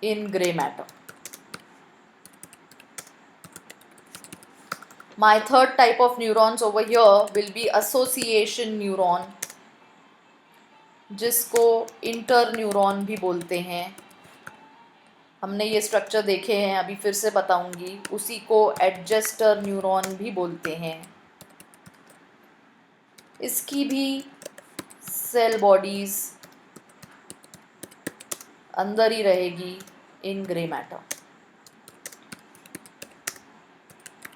in gray matter. My third type of neurons over here will be association neuron, जिसको इंटरन्यूरॉन भी बोलते हैं. हमने ये स्ट्रक्चर देखे हैं, अभी फिर से बताऊंगी. उसी को एडजस्टर न्यूरॉन भी बोलते हैं. इसकी भी सेल बॉडीज अंदर ही रहेगी in grey matter.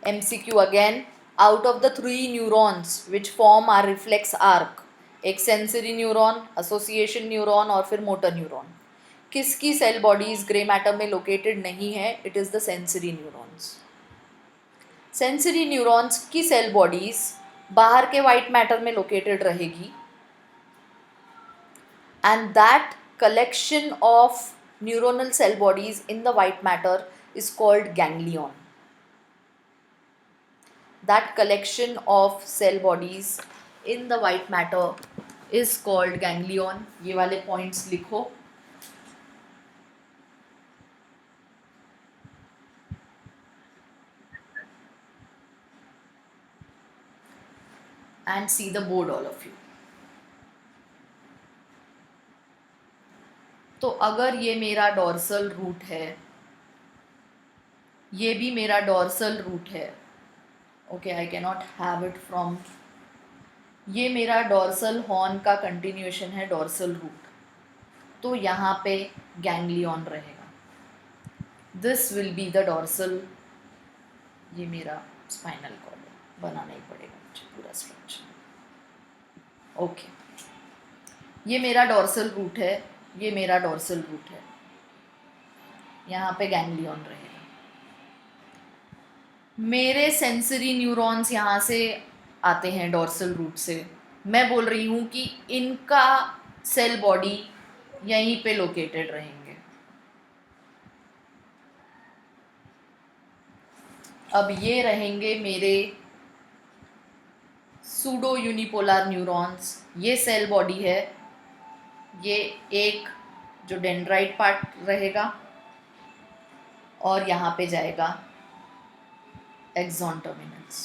MCQ again. Out of the 3 neurons which form our reflex arc, एक सेंसरी न्यूरॉन, एसोसिएशन न्यूरॉन और फिर मोटर न्यूरॉन, किसकी सेल बॉडीज ग्रे मैटर में लोकेटेड नहीं है? It is the sensory neurons. Sensory neurons की cell bodies बाहर के वाइट मैटर में लोकेटेड रहेगी, and that collection of neuronal cell bodies in the white matter is called ganglion. That collection of cell bodies in the white matter is called ganglion. ये वाले points लिखो. And see the board, all of you. तो अगर ये मेरा dorsal root है, ये भी मेरा डॉर्सल रूट है. Okay, I can not have it from. ये मेरा डॉर्सल हॉर्न का कंटिन्यूएशन है, डॉर्सल रूट. तो यहाँ पे गैंग्लियन रहेगा. This will be the dorsal. ये मेरा स्पाइनल कॉर्ड बनाना ही पड़ेगा मुझे पूरा स्ट्रक्चर. ओके, ये मेरा डॉर्सल रूट है, ये मेरा डॉर्सल रूट है. यहाँ पे गैंग्लियन रहेगा. मेरे सेंसरी न्यूरॉन्स यहाँ से आते हैं डॉर्सल रूट से. मैं बोल रही हूँ कि इनका सेल बॉडी यहीं पे लोकेटेड रहेंगे. अब ये रहेंगे मेरे सूडो यूनिपोलर न्यूरॉन्स. ये सेल बॉडी है. ये एक जो डेंड्राइट पार्ट रहेगा और यहाँ पे जाएगा एक्सॉन टर्मिनल्स.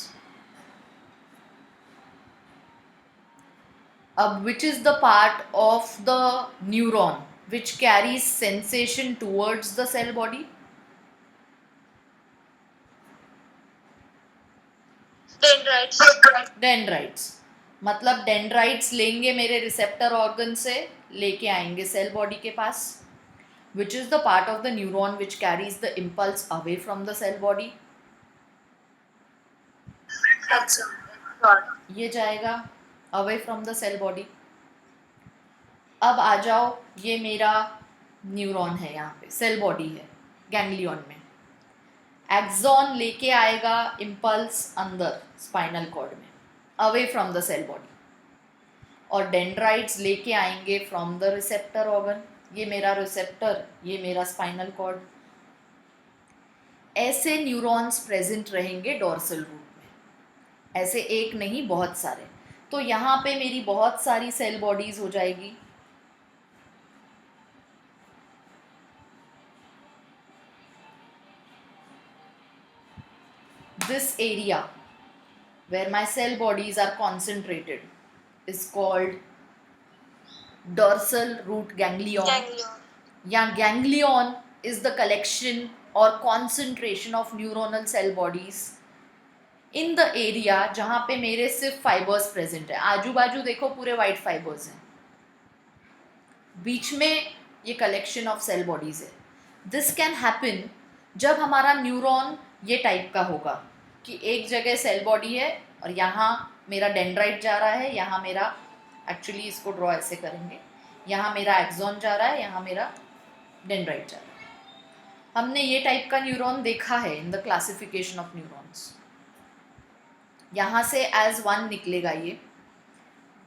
अब which is the part of the neuron which carries sensation towards the cell body? Dendrites. Dendrites. मतलब डेंड्राइट्स लेंगे मेरे रिसेप्टर ऑर्गन से, लेके आएंगे सेल बॉडी के पास. Which is the part of the neuron which carries the impulse away from the cell body? ये जाएगा away from the cell body. अब आ जाओ, ये मेरा न्यूरॉन है, यहाँ पे सेल बॉडी है गैंग्लियन में. एक्सॉन लेके आएगा इम्पल्स अंदर स्पाइनल कॉर्ड में, away from the cell body. और डेंड्राइट्स लेके आएंगे फ्रॉम द रिसेप्टर ऑर्गन. ये मेरा रिसेप्टर, ये मेरा स्पाइनल कॉर्ड. ऐसे न्यूरॉन्स प्रेजेंट रहेंगे डॉर्सल रूट में. ऐसे एक नहीं, बहुत सारे. तो यहाँ पे मेरी बहुत सारी सेल बॉडीज हो जाएगी. This area where my cell bodies are concentrated is called dorsal root ganglion. Yeah, ganglion is the collection or concentration of neuronal cell bodies in the area जहाँ पे मेरे सिर्फ फाइबर्स प्रेजेंट है. आजू बाजू देखो पूरे वाइट फाइबर्स हैं, बीच में ये कलेक्शन ऑफ सेल बॉडीज है. दिस कैन हैपन जब हमारा न्यूरॉन ये टाइप का होगा कि एक जगह सेल बॉडी है और यहाँ मेरा डेंड्राइट जा रहा है, यहाँ मेरा, एक्चुअली इसको ड्रॉ ऐसे करेंगे, यहाँ मेरा एक्सॉन जा रहा है, यहाँ मेरा डेंड्राइट जा रहा है. हमने ये टाइप का न्यूरॉन देखा है in the classification of neurons. यहाँ से एज वन निकलेगा ये,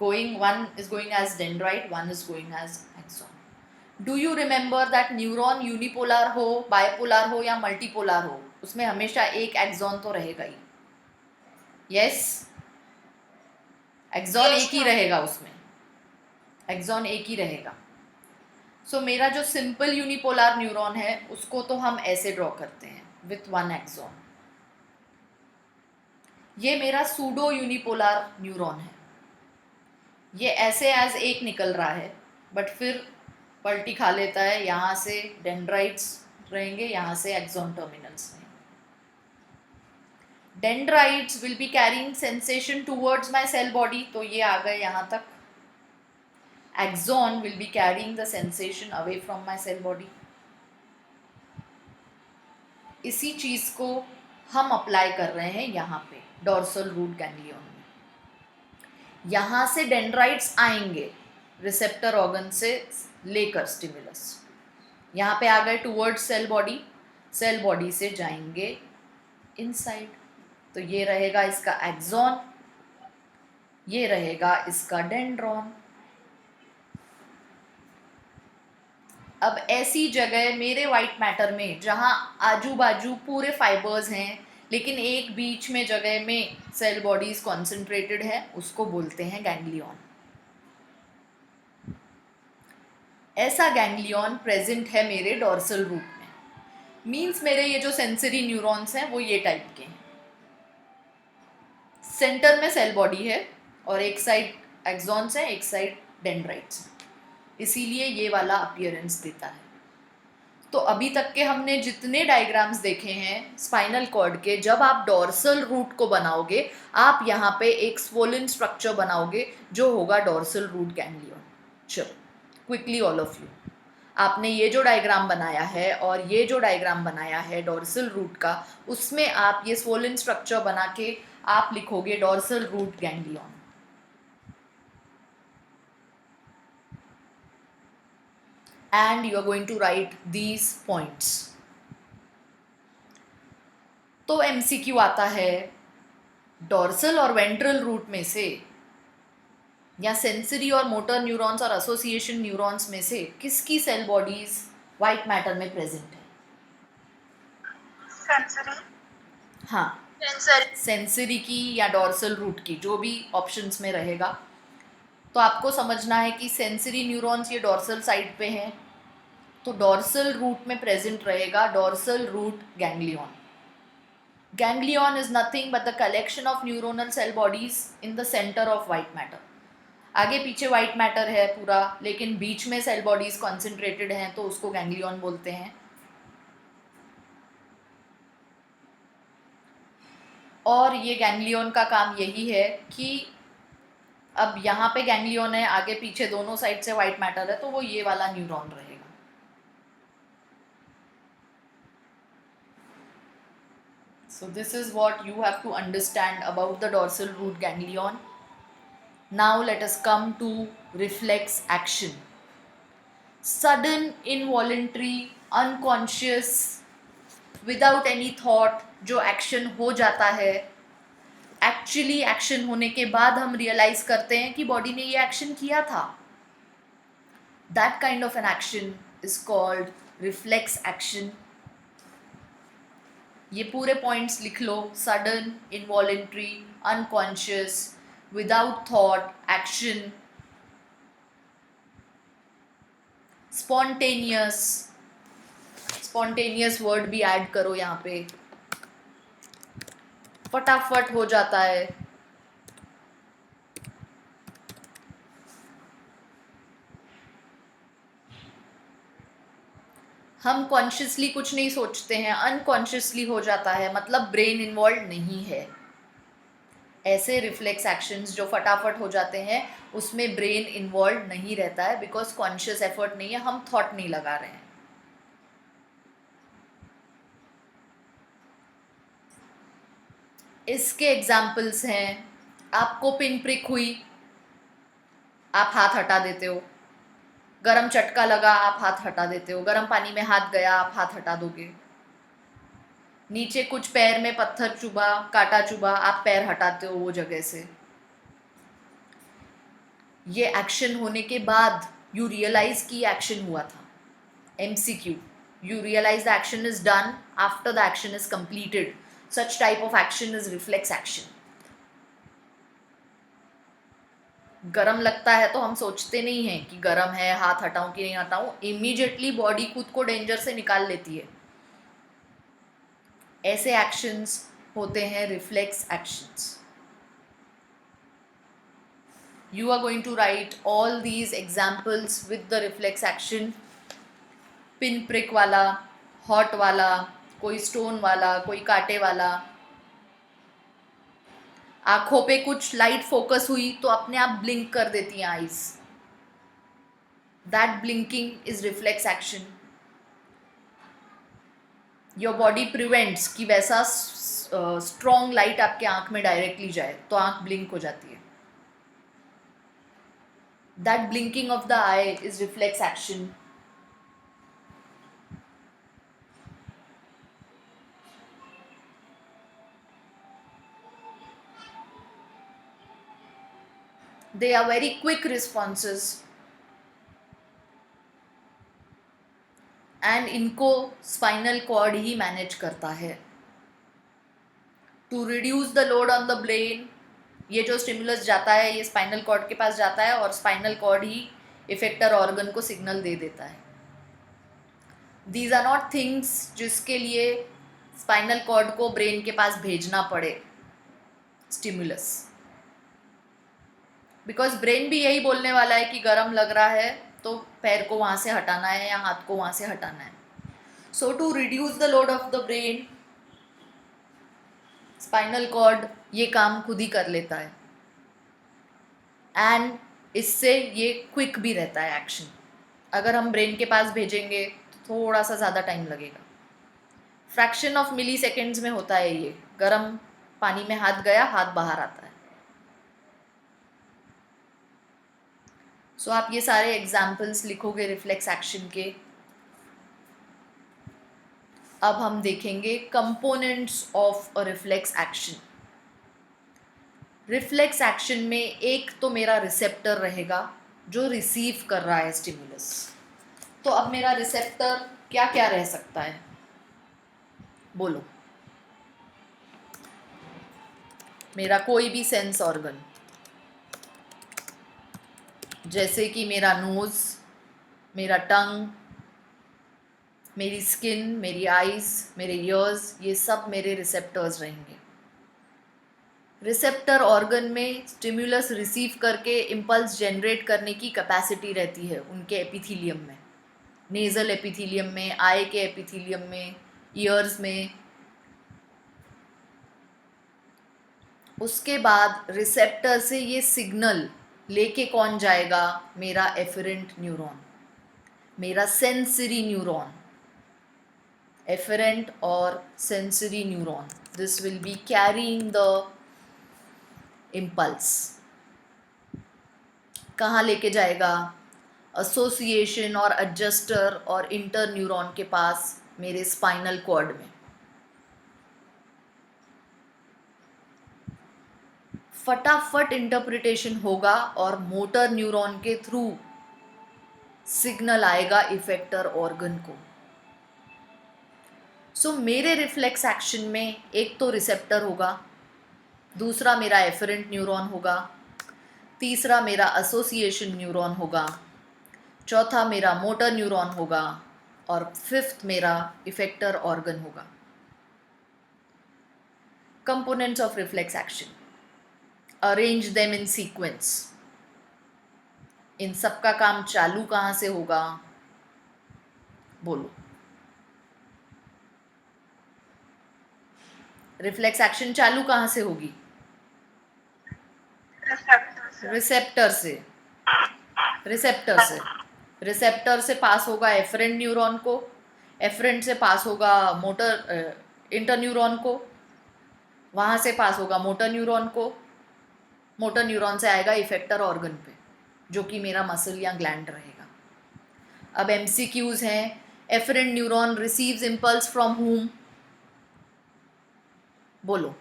going, one is going as dendrite, one is going as axon. Do you remember that neuron unipolar हो, बायपोलर हो या मल्टीपोलर हो, उसमें हमेशा एक एक्सॉन तो रहेगा ही. यस, एक्सॉन एक ही रहेगा उसमें, एक्सॉन एक ही रहेगा. सो मेरा जो सिंपल यूनिपोलर न्यूरॉन है उसको तो हम ऐसे ड्रॉ करते हैं विथ वन एक्सॉन। ये मेरा सूडो यूनिपोलर न्यूरॉन है, ये ऐसे एज एक निकल रहा है बट फिर पलटी खा लेता है, यहाँ से डेंड्राइट्स रहेंगे, यहाँ से एक्सॉन टर्मिनल्स रहेंगे। Dendrites will be carrying sensation towards my cell body, तो ये आ गए यहाँ तक। Axon will be carrying the sensation away from my cell body. इसी चीज़ को हम अप्लाई कर रहे हैं यहाँ पे डोर्सल रूट गैंग्लियन में। यहाँ से डेंड्राइट्स आएंगे रिसेप्टर ऑर्गन से लेकर स्टिमुलस, यहाँ पे आ गए towards cell body, cell body से जाएंगे इनसाइड। तो ये रहेगा इसका एक्सॉन, ये रहेगा इसका डेंड्रॉन। अब ऐसी जगह मेरे वाइट मैटर में जहाँ आजू बाजू पूरे फाइबर्स हैं लेकिन एक बीच में जगह में सेल बॉडीज कॉन्सेंट्रेटेड है, उसको बोलते हैं गैंग्लियन। ऐसा गैंग्लियन प्रेजेंट है मेरे डोर्सल रूट में। मीन्स मेरे ये जो सेंसरी न्यूरॉन्स हैं वो ये टाइप के हैं। सेंटर में सेल बॉडी है और एक साइड एक्सॉन्स है, एक साइड डेंड्राइट्स हैं, इसीलिए ये वाला अपीयरेंस देता है। तो अभी तक के हमने जितने डायग्राम्स देखे हैं स्पाइनल कॉर्ड के, जब आप डोर्सल रूट को बनाओगे आप यहाँ पे एक स्वोलन स्ट्रक्चर बनाओगे जो होगा डोर्सल रूट गैंग्लियन। चलो क्विकली ऑल ऑफ यू, आपने ये जो डायग्राम बनाया है और ये जो डायग्राम बनाया है डोर्सल रूट का, उसमें आप ये स्वोलन स्ट्रक्चर बना के आप लिखोगे dorsal root ganglion. And you are going to write these points. तो MCQ आता है डोर्सल और वेंट्रल रूट में से या सेंसरी और मोटर न्यूरॉन्स और एसोसिएशन न्यूरॉन्स में से किसकी सेल बॉडीज वाइट मैटर में प्रेजेंट है? सेंसरी। हाँ, सेंसरी की या डोर्सल रूट की, जो भी ऑप्शंस में रहेगा। तो आपको समझना है कि सेंसरी न्यूरॉन्स ये डोर्सल साइड पे हैं, तो डोर्सल रूट में प्रेजेंट रहेगा dorsal root ganglion. Ganglion is nothing but the collection of neuronal cell bodies in the centre of white matter. आगे पीछे वाइट मैटर है पूरा, लेकिन बीच में सेल बॉडीज कॉन्सेंट्रेटेड हैं, तो उसको गैंग्लियन बोलते हैं। और ये गैंग्लियन का काम यही है कि अब यहाँ पे गैंग्लियन है, आगे पीछे दोनों साइड से वाइट मैटर है, तो वो ये वाला न्यूरॉन रहेगा। So this is what you have to understand about the dorsal root ganglion. Now let us come to reflex action. Sudden, involuntary, unconscious, without any thought जो एक्शन हो जाता है, एक्चुअली एक्शन होने के बाद हम रियलाइज करते हैं कि बॉडी ने ये एक्शन किया था, that kind of an action is called reflex action. ये पूरे पॉइंट्स लिख लो, sudden, involuntary, unconscious, without thought, action, spontaneous. Spontaneous word भी ऐड करो यहाँ पे, फटाफट हो जाता है। हम कॉन्शियसली कुछ नहीं सोचते हैं, अनकॉन्शियसली हो जाता है, मतलब ब्रेन इन्वॉल्व नहीं है। ऐसे रिफ्लेक्स एक्शंस जो फटाफट हो जाते हैं उसमें ब्रेन इन्वॉल्व नहीं रहता है, बिकॉज कॉन्शियस एफर्ट नहीं है, हम थॉट नहीं लगा रहे हैं। इसके एग्जाम्पल्स हैं, आपको पिन प्रिक हुई, आप हाथ हटा देते हो। गरम चटका लगा, आप हाथ हटा देते हो। गरम पानी में हाथ गया, आप हाथ हटा दोगे। नीचे कुछ पैर में पत्थर चुभा, कांटा चुभा, आप पैर हटाते हो वो जगह से। ये एक्शन होने के बाद यू रियलाइज कि एक्शन हुआ था। MCQ, you realize the action is done after the action is completed. Such type of action is reflex action. गरम लगता है तो हम सोचते नहीं हैं कि गरम है, हाथ हटाऊं कि नहीं हटाऊं, इमीडिएटली बॉडी खुद को डेंजर से निकाल लेती है। ऐसे एक्शंस होते हैं reflex actions. You are going to write all these examples with the reflex action. Pin prick वाला, हॉट वाला, कोई स्टोन वाला, कोई कांटे वाला। आंखों पे कुछ लाइट फोकस हुई तो अपने आप ब्लिंक कर देती हैं eyes. That blinking is reflex action. Your body prevents कि वैसा स्ट्रॉन्ग लाइट आपके आंख में डायरेक्टली जाए तो आंख ब्लिंक हो जाती है। That blinking of the eye is reflex action. They are very quick responses and इनको स्पाइनल कॉर्ड ही मैनेज करता है। To reduce the load on the brain, ये जो स्टिमुलस जाता है ये स्पाइनल कॉर्ड के पास जाता है और स्पाइनल कॉर्ड ही इफेक्टर ऑर्गन को सिग्नल दे देता है। दीज आर नॉट थिंग्स जिसके लिए स्पाइनल कॉर्ड को ब्रेन के पास भेजना पड़े स्टिमुलस, बिकॉज ब्रेन भी यही बोलने वाला है कि गर्म लग रहा है तो पैर को वहाँ से हटाना है या हाथ को वहाँ से हटाना है। So to reduce the load of the brain, spinal cord ये काम खुद ही कर लेता है एंड इससे ये क्विक भी रहता है एक्शन। अगर हम ब्रेन के पास भेजेंगे तो थोड़ा सा ज़्यादा टाइम लगेगा, फ्रैक्शन ऑफ मिली सेकेंड्स में होता है ये। गर्म पानी में हाथ गया, हाथ बाहर आता है। सो आप ये सारे एग्जाम्पल्स लिखोगे रिफ्लेक्स एक्शन के। अब हम देखेंगे components of a reflex action. Reflex action में एक तो मेरा रिसेप्टर रहेगा जो रिसीव कर रहा है स्टिमुलस। तो अब मेरा रिसेप्टर क्या क्या रह सकता है, बोलो। मेरा कोई भी सेंस ऑर्गन, जैसे कि मेरा नोज़, मेरा टंग, मेरी स्किन, मेरी आईज, मेरे ईयर्स, ये सब मेरे रिसेप्टर्स रहेंगे। रिसेप्टर ऑर्गन में स्टिमुलस रिसीव करके इम्पल्स जनरेट करने की कैपेसिटी रहती है उनके एपिथीलियम में, नेज़ल एपिथीलियम में, आई के एपिथीलियम में, ईयर्स में। उसके बाद रिसेप्टर से ये सिग्नल लेके कौन जाएगा, मेरा एफरेंट न्यूरॉन, मेरा sensory neuron, efferent or sensory neuron. This will be carrying the impulse. कहाँ लेके जाएगा, एसोसिएशन और एडजस्टर और इंटर न्यूरॉन के पास, मेरे स्पाइनल कॉर्ड में। फटाफट इंटरप्रिटेशन होगा और मोटर न्यूरॉन के थ्रू सिग्नल आएगा इफेक्टर ऑर्गन को। सो मेरे रिफ्लेक्स एक्शन में एक तो रिसेप्टर होगा, दूसरा मेरा एफरेंट न्यूरॉन होगा, तीसरा मेरा एसोसिएशन न्यूरॉन होगा, चौथा मेरा मोटर न्यूरॉन होगा और फिफ्थ मेरा इफेक्टर ऑर्गन होगा। Components of reflex action, arrange them in sequence. इन सब का काम चालू कहाँ से होगा, बोलो। रिफ्लेक्स एक्शन चालू कहाँ से होगी, रिसेप्टर से। रिसेप्टर से पास होगा एफरेंट न्यूरॉन को, एफरेंट से पास होगा मोटर इंटर न्यूरॉन को, वहाँ से पास होगा मोटर न्यूरॉन को, मोटर न्यूरॉन से आएगा इफेक्टर ऑर्गन पे जो कि मेरा मसल या ग्लैंड रहेगा। अब MCQs हैं। Afferent neuron receives impulse from hmm, बोलो।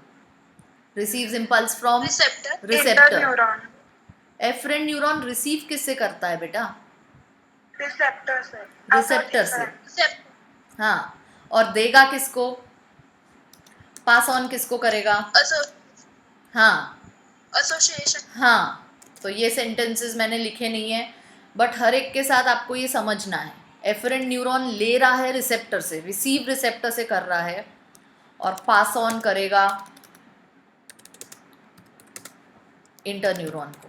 Receives impulse from receptor. Afferent neuron receive किससे करता है बेटा, रिसेप्टर से। हाँ, और देगा किसको, पास ऑन किसको करेगा, Also, हाँ association. हाँ, तो ये सेंटेंसेस मैंने लिखे नहीं है, बट हर एक के साथ आपको ये समझना है। एफरेंट न्यूरॉन ले रहा है रिसेप्टर से, रिसीव रिसेप्टर से कर रहा है, और पास ऑन करेगा इंटरन्यूरॉन को,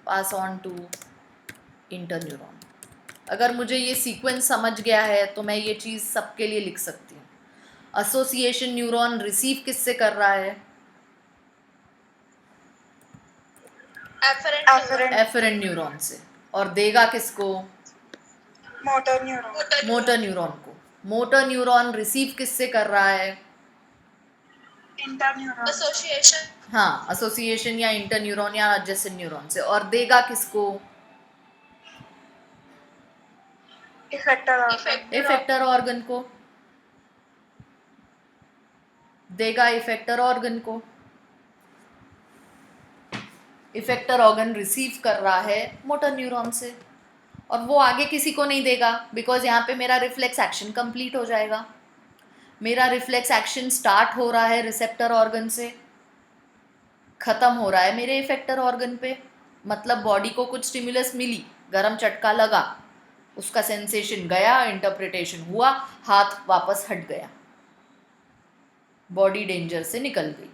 पास ऑन टू इंटरन्यूरॉन। अगर मुझे ये सीक्वेंस समझ गया है तो मैं ये चीज़ सबके लिए लिख सकती हूँ। एसोसिएशन न्यूरॉन रिसीव किससे कर रहा है? एफरेंट न्यूरॉन से, और देगा किसको? Motor neuron. मोटर न्यूरॉन को। मोटर न्यूरॉन रिसीव किससे कर रहा है? इंटरन्यूरॉन। एसोसिएशन। हाँ, एसोसिएशन या इंटरन्यूरॉन या एडजेसेंट न्यूरॉन से, और देगा किसको? इफेक्टर ऑर्गन को देगा, इफेक्टर ऑर्गन को। इफेक्टर ऑर्गन रिसीव कर रहा है मोटर न्यूरॉन से, और वो आगे किसी को नहीं देगा, बिकॉज यहाँ पे मेरा रिफ्लेक्स एक्शन कंप्लीट हो जाएगा। मेरा रिफ्लेक्स एक्शन स्टार्ट हो रहा है रिसेप्टर ऑर्गन से, खत्म हो रहा है मेरे इफेक्टर ऑर्गन पे। मतलब बॉडी को कुछ स्टिमुलस मिली, गरम चटका लगा, उसका सेंसेशन गया, इंटरप्रिटेशन हुआ, हाथ वापस हट गया, बॉडी डेंजर से निकल गई।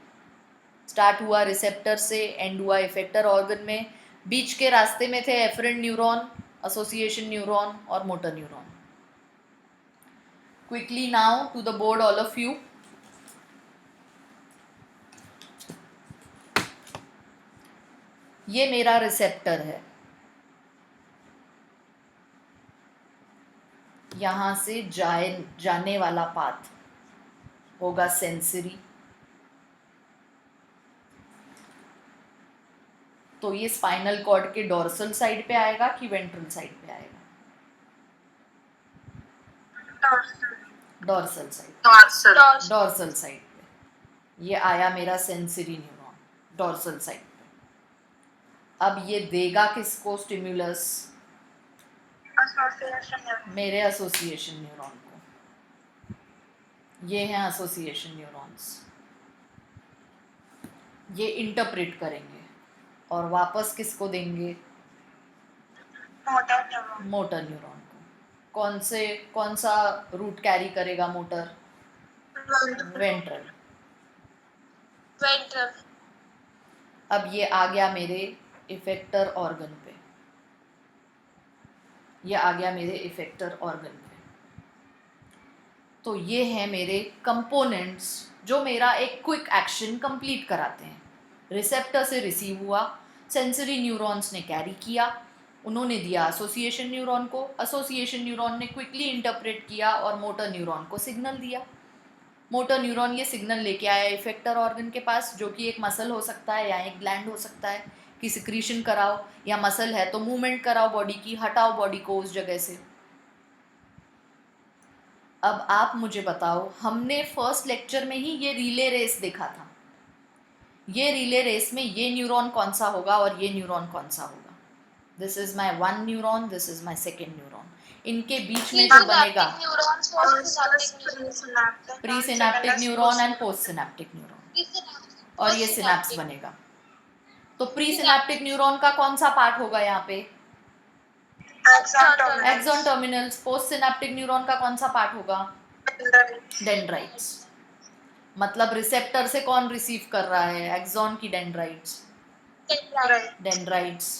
स्टार्ट हुआ रिसेप्टर से, एंड हुआ इफेक्टर ऑर्गन में। बीच के रास्ते में थे एफरेंट न्यूरॉन, एसोसिएशन न्यूरॉन और motor neuron. Quickly now to the board all of you. ये मेरा रिसेप्टर है, यहाँ से जाने वाला पाथ होगा सेंसरी। तो ये स्पाइनल कॉर्ड के डोर्सल साइड पे आएगा कि वेंट्रल साइड पे आएगा? Dorsal side. डोर्सल साइड पे ये आया मेरा सेंसरी न्यूरॉन, डोर्सल साइड पे। अब ये देगा किसको स्टिमुलस? मेरे एसोसिएशन न्यूरॉन को। ये हैं एसोसिएशन न्यूरॉन्स, ये इंटरप्रेट करेंगे और वापस किसको देंगे? मोटर न्यूरॉन को। कौन सा रूट कैरी करेगा मोटर? वेंट्रल। अब ये आ गया मेरे इफेक्टर ऑर्गन पे, ये आ गया मेरे इफेक्टर ऑर्गन पे। तो ये हैं मेरे कंपोनेंट्स जो मेरा एक क्विक एक्शन कंप्लीट कराते हैं। रिसेप्टर से रिसीव हुआ, सेंसरी न्यूरॉन्स ने कैरी किया, उन्होंने दिया एसोसिएशन न्यूरॉन को, एसोसिएशन न्यूरॉन ने क्विकली इंटरप्रेट किया और मोटर न्यूरॉन को सिग्नल दिया। मोटर न्यूरॉन ये सिग्नल लेके आया इफेक्टर ऑर्गन के पास, जो कि एक मसल हो सकता है या एक ग्लैंड हो सकता है, कि सिक्रीशन कराओ, या मसल है तो मूवमेंट कराओ बॉडी की, हटाओ बॉडी को उस जगह से। अब आप मुझे बताओ, हमने फर्स्ट लेक्चर में ही ये रिले रेस देखा था। ये रिले रेस में ये न्यूरॉन कौन सा होगा और ये न्यूरॉन कौन सा होगा? This is my one neuron, this is my second neuron. इनके बीच में जो बनेगा pre synaptic neuron and post synaptic neuron, और ये सिनेप्स बनेगा। तो प्री सिनेप्टिक न्यूरॉन का कौन सा पार्ट होगा यहाँ पे? Axon terminals. Post synaptic neuron का कौन सा पार्ट होगा? डेंड्राइट्स। मतलब रिसेप्टर से कौन रिसीव कर रहा है? एक्सॉन की डेंड्राइट्स? डेंड्राइट्स।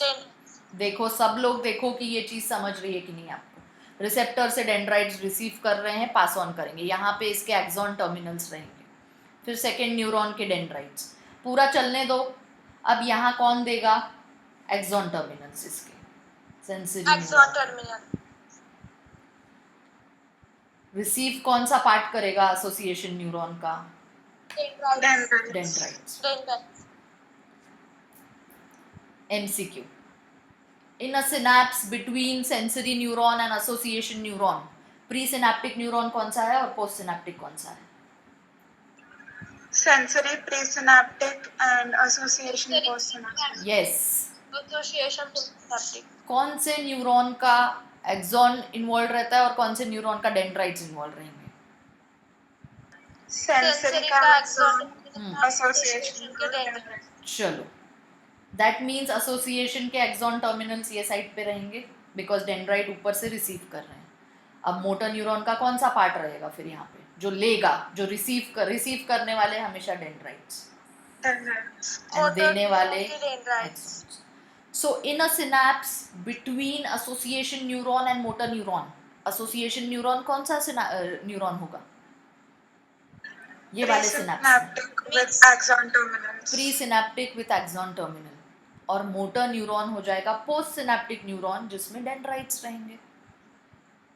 देखो सब लोग, देखो कि ये चीज़ समझ रही है कि नहीं आपको। रिसेप्टर से डेंड्राइट्स रिसीव कर रहे हैं, पास ऑन करेंगे, यहाँ पे इसके एक्सॉन टर्मिनल्स रहेंगे, फिर सेकेंड न्यूरॉन के डेंड्राइट्स। पूरा चलने दो। अब यहाँ कौन देगा? एक्सॉन टर्मिनल्स इसके, सेंसरी न्यूरॉन। रिसीव कौन सा पार्ट करेगा एसोसिएशन न्यूरॉन का? Dendrites. MCQ. In a synapse between sensory neuron and association neuron, presynaptic neuron कौन सा है और पोस्ट सिनेप्टिक कौन सा है? Sensory presynaptic and association post synaptic. Yes. Association synaptic. कौन से न्यूरॉन का एक्सॉन इन्वॉल्व रहता है और कौन से न्यूरॉन का डेंड्राइट्स इन्वॉल्व रहेंगे? सेंसरी का एक्सॉन, एसोसिएशन के डेंड्राइट्स। चलो, दैट मीन्स एसोसिएशन के एक्सॉन टर्मिनल्स ये साइड पे रहेंगे बिकॉज डेंड्राइट ऊपर से रिसीव कर रहे हैं. अब मोटर न्यूरॉन का कौन सा पार्ट रहेगा फिर यहाँ पे जो लेगा, जो रिसीव करने वाले हमेशा डेंड्राइट्स Dendrites. एंड Motor देने वाले neuron के dendrites. Axons. So in a synapse between association neuron and motor neuron, association neuron कौन सा न्यूरॉन होगा? ये वाले सिनेप्स में Presynaptic with axon terminals. Pre synaptic with axon terminal, और मोटर न्यूरॉन हो जाएगा पोस्ट सिनेप्टिक न्यूरॉन जिसमें डेंड्राइट्स रहेंगे.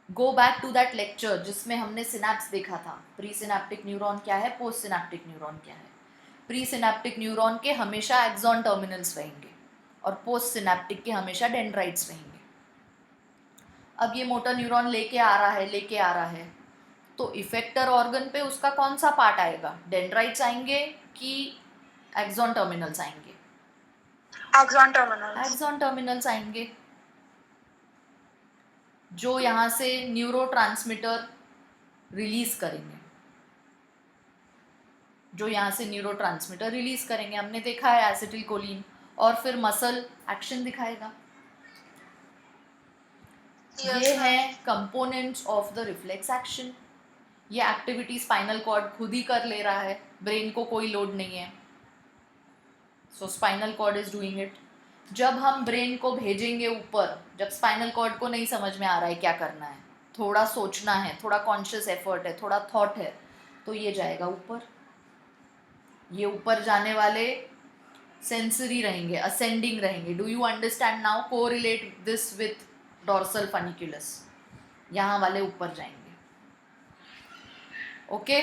Go back to that lecture जिसमें हमने सिनेप्स देखा था. प्री सिनेप्टिक न्यूरॉन क्या है, पोस्ट सिनेप्टिक न्यूरॉन क्या है. प्री सिनेप्टिक न्यूरॉन के हमेशा एक्सॉन टर्मिनल्स रहेंगे और पोस्ट सिनेप्टिक के हमेशा डेंड्राइट्स रहेंगे. अब ये मोटर न्यूरॉन लेके आ रहा है तो इफेक्टर ऑर्गन पे उसका कौन सा पार्ट आएगा? डेंड्राइट्स आएंगे कि एक्सॉन टर्मिनल्स आएंगे? Axon terminals. एक्सॉन टर्मिनल्स आएंगे जो यहाँ से न्यूरोट्रांसमीटर रिलीज करेंगे, हमने देखा है एसिटिल कोलिन, और फिर मसल एक्शन दिखाएगा. ये है components of the reflex action. ये एक्टिविटी स्पाइनल कॉर्ड खुद ही कर ले रहा है, ब्रेन को कोई लोड नहीं है. So spinal cord is doing it. जब हम ब्रेन को भेजेंगे ऊपर, जब स्पाइनल कॉर्ड को नहीं समझ में आ रहा है क्या करना है, थोड़ा सोचना है, थोड़ा कॉन्शियस एफर्ट है, थोड़ा थॉट है, तो ये जाएगा ऊपर. ये ऊपर जाने वाले सेंसरी रहेंगे, असेंडिंग रहेंगे. Do you understand now? Correlate this with dorsal funiculus. यहाँ वाले ऊपर जाएंगे. ओके.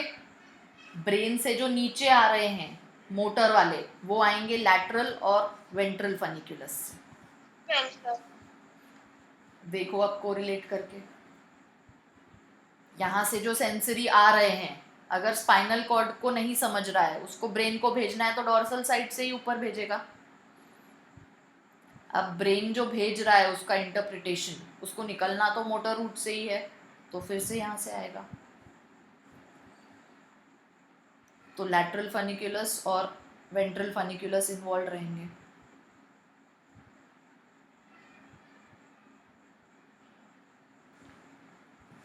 ब्रेन से जो नीचे आ रहे हैं मोटर वाले, वो आएंगे लैटरल और वेंट्रल फनिक्यूलस. देखो अब कोरिलेट करके, यहाँ से जो सेंसरी आ रहे हैं, अगर स्पाइनल कॉर्ड को नहीं समझ रहा है, उसको ब्रेन को भेजना है तो डॉर्सल साइड से ही ऊपर भेजेगा. अब ब्रेन जो भेज रहा है उसका इंटरप्रिटेशन, उसको निकलना तो मोटर रूट से ही है, तो फिर से यहाँ से आएगा. तो लैटरल फनिक्यूलस और वेंट्रल फनिक्यूलस इन्वॉल्व रहेंगे.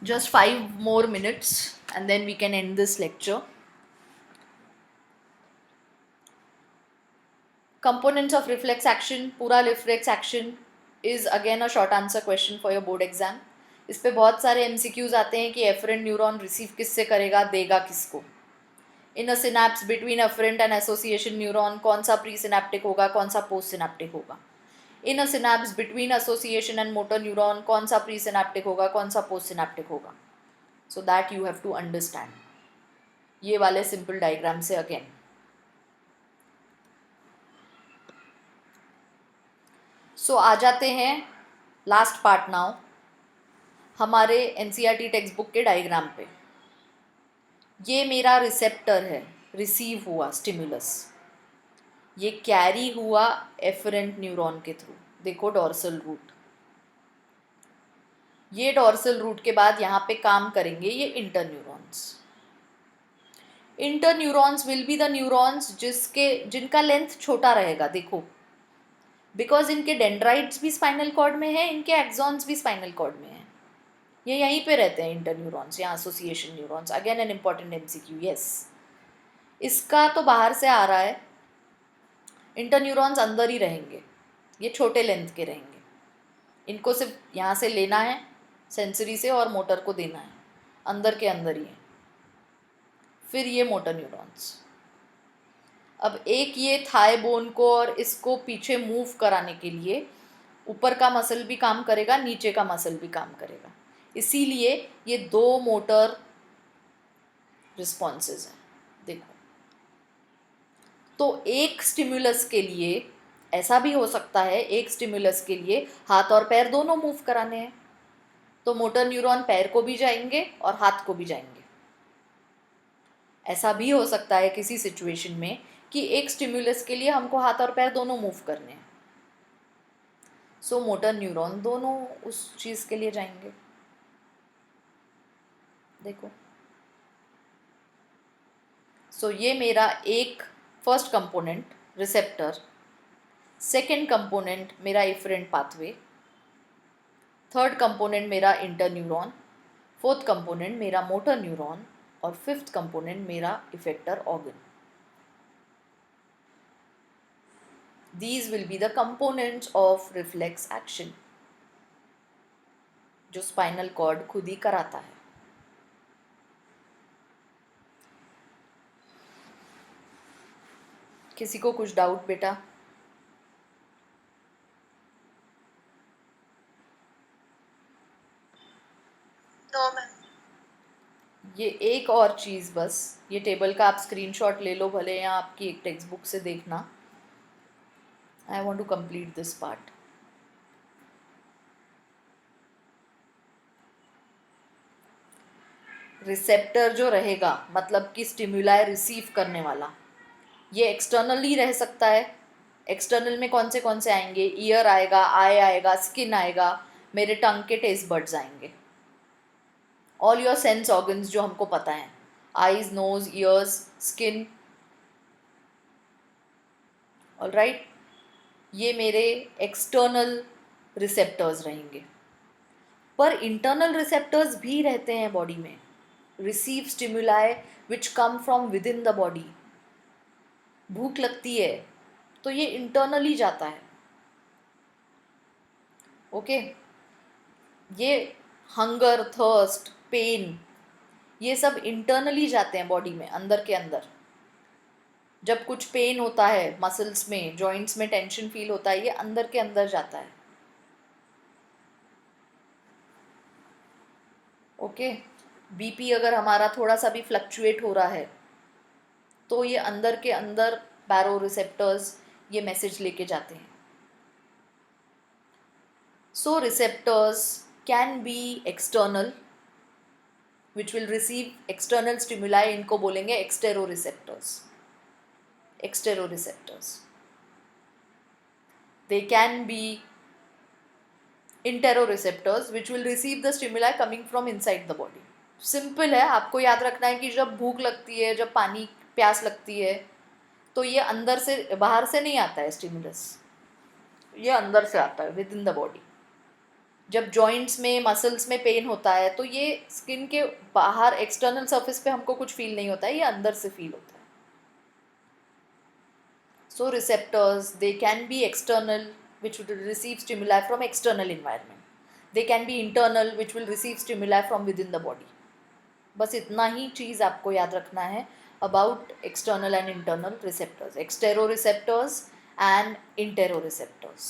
Just 5 more minutes and then we can end this lecture. Components of reflex action. पूरा reflex action is again a short answer question for your board exam. इस पे बहुत सारे MCQs आते हैं कि efferent neuron receive किससे करेगा, देगा किसको. In a synapse between efferent and association neuron कौन सा presynaptic होगा, कौन सा postsynaptic होगा. In a synapse between association and motor neuron कौन सा presynaptic होगा, कौन सा postsynaptic होगा. So that you have to understand. ये वाले simple diagram से again. So आ जाते हैं last part now हमारे NCERT टेक्स्ट बुक के डायग्राम पे. ये मेरा रिसेप्टर है, रिसीव हुआ स्टिमुलस. ये कैरी हुआ एफरेंट न्यूरॉन के थ्रू. देखो डॉर्सल रूट. ये डॉर्सल रूट के बाद यहाँ पे काम करेंगे ये inter neurons. Inter neurons will be the neurons जिनका लेंथ छोटा रहेगा. देखो बिकॉज इनके डेंड्राइट्स भी स्पाइनल कॉर्ड में है, इनके एक्सॉन्स भी स्पाइनल कॉर्ड में है. ये यहीं पे रहते हैं इंटर न्यूरॉन्स, यहाँ association neurons. Again an important MCQ. Yes, इसका तो बाहर से आ रहा है. इंटर न्यूरॉन्स अंदर ही रहेंगे, ये छोटे लेंथ के रहेंगे. इनको सिर्फ यहाँ से लेना है सेंसरी से और मोटर को देना है, अंदर के अंदर ही है. फिर ये मोटर न्यूरॉन्स. अब एक ये थाई बोन को और इसको पीछे मूव कराने के लिए ऊपर का मसल भी काम करेगा, नीचे का मसल भी काम करेगा. इसीलिए ये 2 मोटर रिस्पॉन्सेज हैं. देखो, तो एक स्टिमुलस के लिए ऐसा भी हो सकता है, एक स्टिमुलस के लिए हाथ और पैर दोनों मूव कराने हैं, तो मोटर न्यूरॉन पैर को भी जाएंगे और हाथ को भी जाएंगे. ऐसा भी हो सकता है किसी सिचुएशन में कि एक स्टिमुलस के लिए हमको हाथ और पैर दोनों मूव करने हैं, सो मोटर न्यूरॉन दोनों उस चीज़ के लिए जाएंगे. देखो, सो ये मेरा एक first component receptor. Second component मेरा इफरेंट पाथवे, थर्ड कंपोनेंट मेरा इंटरन्यूरॉन, फोर्थ कंपोनेंट मेरा मोटर न्यूरॉन और फिफ्थ कंपोनेंट मेरा effector organ. These will be the components of reflex action जो स्पाइनल कॉर्ड खुद ही कराता है. किसी को कुछ डाउट बेटा? No ma'am. ये एक और चीज़ बस, ये टेबल का आप स्क्रीनशॉट ले लो भले या आपकी एक टेक्स्ट बुक से देखना. I want to complete this part. Receptor जो रहेगा मतलब कि स्टिमुलाई रिसीव करने वाला, ये एक्सटर्नली रह सकता है. एक्सटर्नल में कौन से आएंगे? ईयर आएगा, आई आएगा, स्किन आएगा, मेरे टंग के टेस्ट बड्स आएंगे. ऑल योर सेंस ऑर्गन्स जो हमको पता है, eyes, nose, ears, skin. Alright, ये मेरे एक्सटर्नल रिसेप्टर्स रहेंगे. पर इंटरनल रिसेप्टर्स भी रहते हैं बॉडी में. Receive stimuli which come from with in the body. भूख लगती है तो ये इंटरनली जाता है. ओके, ये हंगर, थर्स्ट, पेन, ये सब इंटरनली जाते हैं बॉडी में, अंदर के अंदर. जब कुछ पेन होता है मसल्स में, जॉइंट्स में टेंशन फील होता है, ये अंदर के अंदर जाता है. ओके, बीपी अगर हमारा थोड़ा सा भी फ्लक्चुएट हो रहा है तो ये अंदर के अंदर बैरो रिसेप्टर्स ये मैसेज लेके जाते हैं. So receptors can be external which will receive external stimuli, इनको बोलेंगे exteroreceptors. Exteroreceptors. They can be interoreceptors which will receive the stimuli coming from inside the body. Simple है, आपको याद रखना है कि जब भूख लगती है, जब पानी प्यास लगती है, तो ये अंदर से, बाहर से नहीं आता है स्टिमुलस, ये अंदर से आता है विद इन द बॉडी. जब जॉइंट्स में, मसल्स में पेन होता है तो ये स्किन के बाहर एक्सटर्नल सरफेस पे हमको कुछ फील नहीं होता है, ये अंदर से फील होता है. So receptors, they can be external which will receive stimuli from external environment. They can be internal which will receive stimuli from within the body. बस इतना ही चीज़ आपको याद रखना है about external and internal receptors, exteroreceptors and interoreceptors.